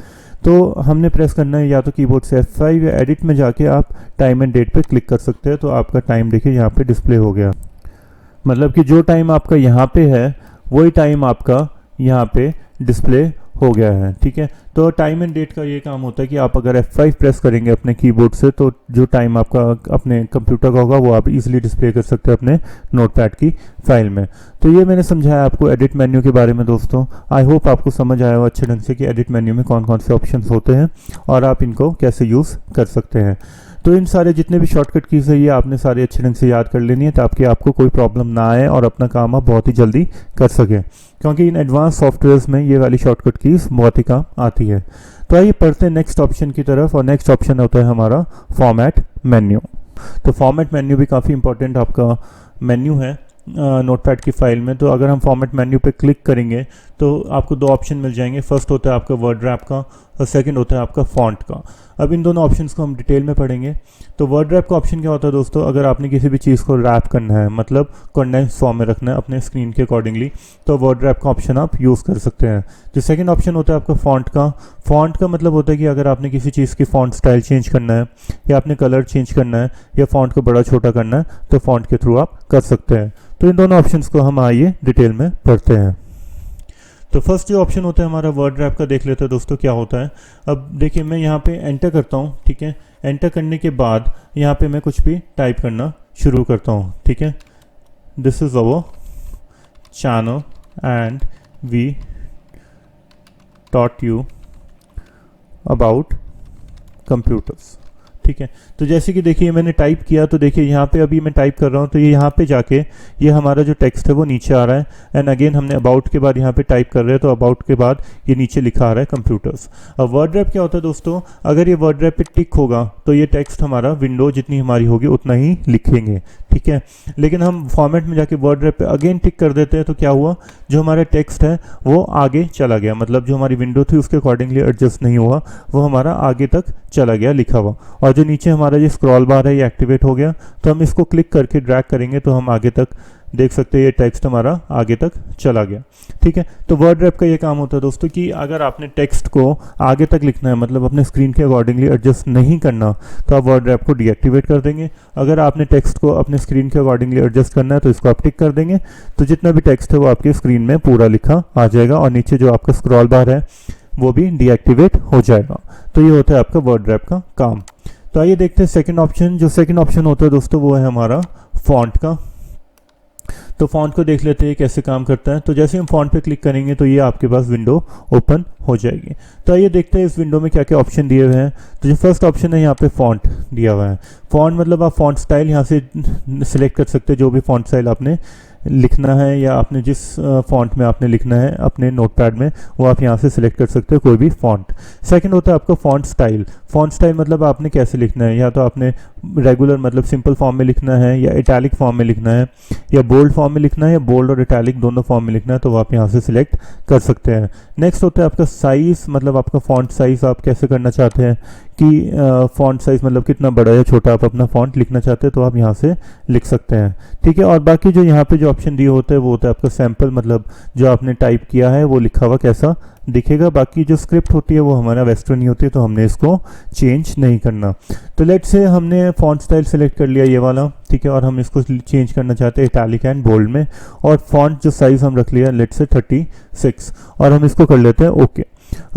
तो हमने प्रेस करना है या तो कीबोर्ड से F5 या एडिट में जाके आप टाइम एंड डेट पे क्लिक कर सकते हैं। तो आपका टाइम देखिए यहाँ पे डिस्प्ले हो गया, मतलब कि जो टाइम आपका यहाँ पे है वही टाइम आपका यहाँ पे डिस्प्ले हो गया है, ठीक है। तो टाइम एंड डेट का ये काम होता है कि आप अगर F5 प्रेस करेंगे अपने कीबोर्ड से तो जो टाइम आपका अपने कंप्यूटर का होगा वो आप इजीली डिस्प्ले कर सकते हैं अपने नोटपैड की फाइल में। तो ये मैंने समझाया आपको एडिट मेन्यू के बारे में दोस्तों। आई होप आपको समझ आया हो अच्छे ढंग से कि एडिट मेन्यू में कौन कौन से ऑप्शंस होते हैं और आप इनको कैसे यूज़ कर सकते हैं। तो इन सारे जितने भी शॉर्टकट कीज़ है ये आपने सारे अच्छे ढंग से याद कर लेनी है ताकि आपको कोई प्रॉब्लम ना आए और अपना काम आप बहुत ही जल्दी कर सकें, क्योंकि इन एडवांस सॉफ्टवेयर्स में ये वाली शॉर्टकट कीज़ बहुत ही काम आती है। तो आइए पढ़ते हैं नेक्स्ट ऑप्शन की तरफ, और नेक्स्ट ऑप्शन होता है हमारा फॉर्मेट मेन्यू। तो फॉर्मेट मेन्यू भी काफ़ी इंपॉर्टेंट आपका मेन्यू है नोटपैड की फाइल में। तो अगर हम फॉर्मेट मेन्यू पे क्लिक करेंगे तो आपको 2 ऑप्शन मिल जाएंगे। फर्स्ट होता है आपका वर्ड रैप का, और सेकंड होता है आपका फॉन्ट का। अब इन दोनों ऑप्शंस को हम डिटेल में पढ़ेंगे। तो वर्ड रैप का ऑप्शन क्या होता है दोस्तों, अगर आपने किसी भी चीज़ को रैप करना है, मतलब कंडेंस फॉर्म में रखना है अपने स्क्रीन के अकॉर्डिंगली, तो वर्ड रैप का ऑप्शन आप यूज़ कर सकते हैं। जो सेकंड ऑप्शन होता है आपका फॉन्ट का मतलब होता है कि अगर आपने किसी चीज़ की फॉन्ट स्टाइल चेंज करना है या आपने कलर चेंज करना है या फॉन्ट को बड़ा छोटा करना है तो फॉन्ट के थ्रू आप कर सकते हैं। तो इन दोनों ऑप्शंस को हम आइए डिटेल में पढ़ते हैं। तो फर्स्ट जो ऑप्शन होता है हमारा वर्ड रैप का, देख लेते हैं दोस्तों क्या होता है। अब देखिए मैं यहाँ पे एंटर करता हूँ, ठीक है। एंटर करने के बाद यहाँ पे मैं कुछ भी टाइप करना शुरू करता हूँ, ठीक है। This is our channel and we taught you about computers, ठीक है। तो जैसे कि देखिए मैंने टाइप किया, तो देखिए यहाँ पे अभी मैं टाइप कर रहा हूँ तो ये यहाँ पे जाके ये हमारा जो टेक्स्ट है वो नीचे आ रहा है। एंड अगेन हमने अबाउट के बाद यहाँ पे टाइप कर रहे हैं तो अबाउट के बाद ये नीचे लिखा आ रहा है कंप्यूटर्स। अब वर्ड रैप क्या होता है दोस्तों, अगर ये वर्ड रैप पे टिक होगा तो ये टेक्स्ट हमारा विंडो जितनी हमारी होगी उतना ही लिखेंगे, ठीक है। लेकिन हम फॉर्मेट में जाके वर्ड रैप पे अगेन टिक कर देते हैं तो क्या हुआ, जो हमारा टेक्स्ट है वो आगे चला गया, मतलब जो हमारी विंडो थी उसके अकॉर्डिंगली एडजस्ट नहीं हुआ, वो हमारा आगे तक चला गया लिखा हुआ। और जो नीचे हमारा जो स्क्रॉल बार है ये एक्टिवेट हो गया, तो हम इसको क्लिक करके ड्रैग करेंगे तो हम आगे तक देख सकते हैं ये टेक्स्ट हमारा आगे तक चला गया, ठीक है। तो वर्ड रैप का ये काम होता है दोस्तों कि अगर आपने टेक्स्ट को आगे तक लिखना है, मतलब अपने स्क्रीन के अकॉर्डिंगली एडजस्ट नहीं करना, तो आप वर्ड रैप को डीएक्टिवेट कर देंगे। अगर आपने टेक्स्ट को अपने स्क्रीन के अकॉर्डिंगली एडजस्ट करना है तो इसको आप टिक कर देंगे, तो जितना भी टेक्स्ट है वो आपके स्क्रीन में पूरा लिखा आ जाएगा और नीचे जो आपका स्क्रॉल बार है वो भी डीएक्टिवेट हो जाएगा। तो ये होता है आपका वर्ड रैप का काम। तो आइए देखते हैं सेकंड ऑप्शन। जो सेकंड ऑप्शन होता है दोस्तों वो है हमारा फॉन्ट का। तो फॉन्ट को देख लेते हैं कैसे काम करता है। तो जैसे हम फॉन्ट पे क्लिक करेंगे तो ये आपके पास विंडो ओपन हो जाएगी। तो आइए देखते हैं इस विंडो में क्या क्या ऑप्शन दिए हुए हैं। तो जो फर्स्ट ऑप्शन है यहाँ पे फॉन्ट दिया हुआ है। फॉन्ट मतलब आप फॉन्ट स्टाइल यहाँ से सिलेक्ट कर सकते हैं, जो भी फॉन्ट स्टाइल आपने लिखना है या आपने जिस फॉन्ट में आपने लिखना है अपने नोटपैड में वो आप यहाँ से सिलेक्ट कर सकते हो कोई भी फॉन्ट। सेकंड होता है आपका फॉन्ट स्टाइल। फॉन्ट स्टाइल मतलब आपने कैसे लिखना है, या तो आपने रेगुलर मतलब सिंपल फॉर्म में लिखना है या इटैलिक फॉर्म में लिखना है या बोल्ड फॉर्म में लिखना है या बोल्ड और इटैलिक दोनों फॉर्म में लिखना है, तो वो आप यहाँ से सिलेक्ट कर सकते हैं। नेक्स्ट होता है आपका साइज़, मतलब आपका फॉन्ट साइज़ आप कैसे करना चाहते हैं कि फॉन्ट साइज़ मतलब कितना बड़ा या छोटा आप अपना फॉन्ट लिखना चाहते हैं तो आप यहाँ से लिख सकते हैं, ठीक है। और बाकी जो यहाँ पे जो ऑप्शन दिए होते हैं वो होता है आपका सैम्पल, मतलब जो आपने टाइप किया है वो लिखा हुआ कैसा दिखेगा। बाकी जो स्क्रिप्ट होती है वो हमारा वेस्टर्न ही होती है तो हमने इसको चेंज नहीं करना। तो लेट से हमने फॉन्ट स्टाइल सेलेक्ट कर लिया ये वाला, ठीक है, और हम इसको चेंज करना चाहते हैं इटैलिक एंड बोल्ड में, और फॉन्ट जो साइज़ हम रख लिया लेट से 36 और हम इसको कर लेते हैं ओके।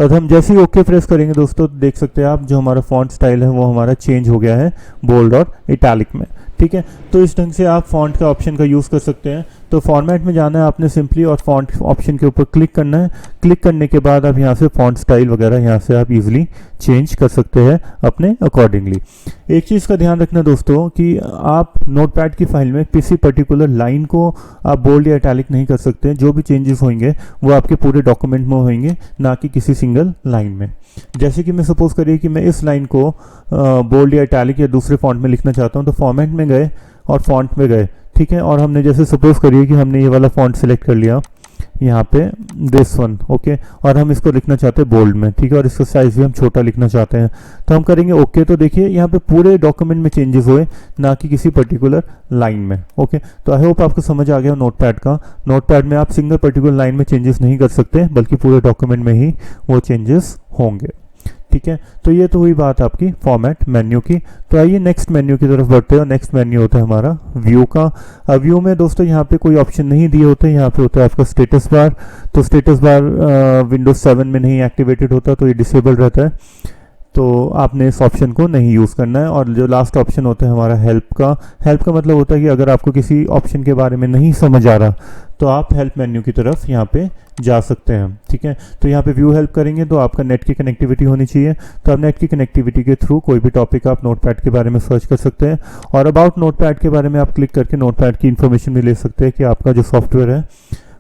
और हम जैसे ही ओके प्रेस करेंगे दोस्तों देख सकते हैं आप जो हमारा फॉन्ट स्टाइल है वो हमारा चेंज हो गया है बोल्ड और इटैलिक में, ठीक है। तो इस ढंग से आप फॉन्ट का ऑप्शन का यूज़ कर सकते हैं। तो फॉर्मेट में जाना है आपने सिंपली और फॉन्ट ऑप्शन के ऊपर क्लिक करना है। क्लिक करने के बाद आप यहाँ से फॉन्ट स्टाइल वगैरह यहाँ से आप इजीली चेंज कर सकते हैं अपने अकॉर्डिंगली। एक चीज़ का ध्यान रखना दोस्तों कि आप नोटपैड की फाइल में किसी पर्टिकुलर लाइन को आप बोल्ड या इटैलिक नहीं कर सकते। जो भी चेंजेस होंगे वो आपके पूरे डॉक्यूमेंट में होंगे, ना कि किसी सिंगल लाइन में। जैसे कि मैं सपोज करिए कि मैं इस लाइन को बोल्ड या इटैलिक या दूसरे फॉन्ट में लिखना चाहता हूँ, तो फॉर्मेट में गए और फॉन्ट में गए, ठीक है। और हमने जैसे सपोज करिए कि हमने ये वाला फॉन्ट सेलेक्ट कर लिया यहाँ पे दिस वन, ओके, और हम इसको लिखना चाहते हैं बोल्ड में, ठीक है, और इसका साइज भी हम छोटा लिखना चाहते हैं, तो हम करेंगे ओके। तो देखिए यहाँ पे पूरे डॉक्यूमेंट में चेंजेस हुए, ना कि किसी पर्टिकुलर लाइन में, ओके। तो आई होप आपको समझ आ गया नोटपैड का। नोटपैड में आप सिंगल पर्टिकुलर लाइन में चेंजेस नहीं कर सकते, बल्कि पूरे डॉक्यूमेंट में ही वो चेंजेस होंगे, ठीक है। तो ये तो हुई बात आपकी फॉर्मेट मेन्यू की। तो आइए नेक्स्ट मेन्यू की तरफ बढ़ते हैं, और नेक्स्ट मेन्यू होता है हमारा व्यू का। व्यू में दोस्तों यहाँ पे कोई ऑप्शन नहीं दिए होते, यहाँ पे होता है आपका स्टेटस बार। तो स्टेटस बार विंडोज 7 में नहीं एक्टिवेटेड होता, तो ये डिसेबल रहता है, तो आपने इस ऑप्शन को नहीं यूज़ करना है। और जो लास्ट ऑप्शन होता है हमारा हेल्प का। हेल्प का मतलब होता है कि अगर आपको किसी ऑप्शन के बारे में नहीं समझ आ रहा तो आप हेल्प मेन्यू की तरफ यहाँ पे जा सकते हैं, ठीक है। तो यहाँ पे व्यू हेल्प करेंगे तो आपका नेट की कनेक्टिविटी होनी चाहिए, तो आप नेट की कनेक्टिविटी के थ्रू कोई भी टॉपिक आप नोटपैड के बारे में सर्च कर सकते हैं। और अबाउट नोटपैड के बारे में आप क्लिक करके नोटपैड की इन्फॉर्मेशन भी ले सकते हैं कि आपका जो सॉफ्टवेयर है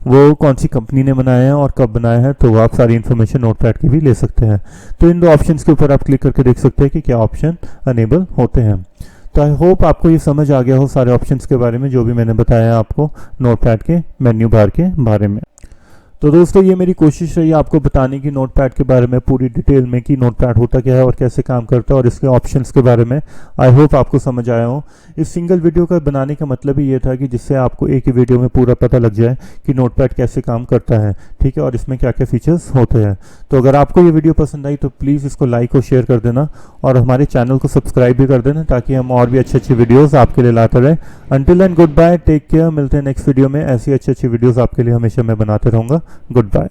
वो कौन सी कंपनी ने बनाया है और कब बनाया है, तो आप सारी इन्फॉर्मेशन नोटपैड की भी ले सकते हैं। तो इन दो ऑप्शंस के ऊपर आप क्लिक करके देख सकते हैं कि क्या ऑप्शन अनेबल होते हैं। तो आई होप आपको ये समझ आ गया हो सारे ऑप्शंस के बारे में जो भी मैंने बताया आपको नोटपैड के मेन्यू बार के बारे में। तो दोस्तों ये मेरी कोशिश रही आपको बताने की नोटपैड के बारे में पूरी डिटेल में कि नोटपैड होता क्या है और कैसे काम करता है और इसके ऑप्शंस के बारे में। आई होप आपको समझ आया हो। इस सिंगल वीडियो का बनाने का मतलब ही ये था कि जिससे आपको एक ही वीडियो में पूरा पता लग जाए कि नोटपैड कैसे काम करता है, ठीक है, और इसमें क्या क्या फीचर्स होते हैं। तो अगर आपको ये वीडियो पसंद आई तो प्लीज़ इसको लाइक और शेयर कर देना और हमारे चैनल को सब्सक्राइब भी कर देना ताकि हम और भी अच्छे अच्छे वीडियोज़ आपके लिए लाते रहें। Until and good bye, take care, मिलते हैं नेक्स्ट वीडियो में। ऐसी अच्छी अच्छी वीडियोज़ आपके लिए हमेशा मैं बनाते रहूँगा। Good bye.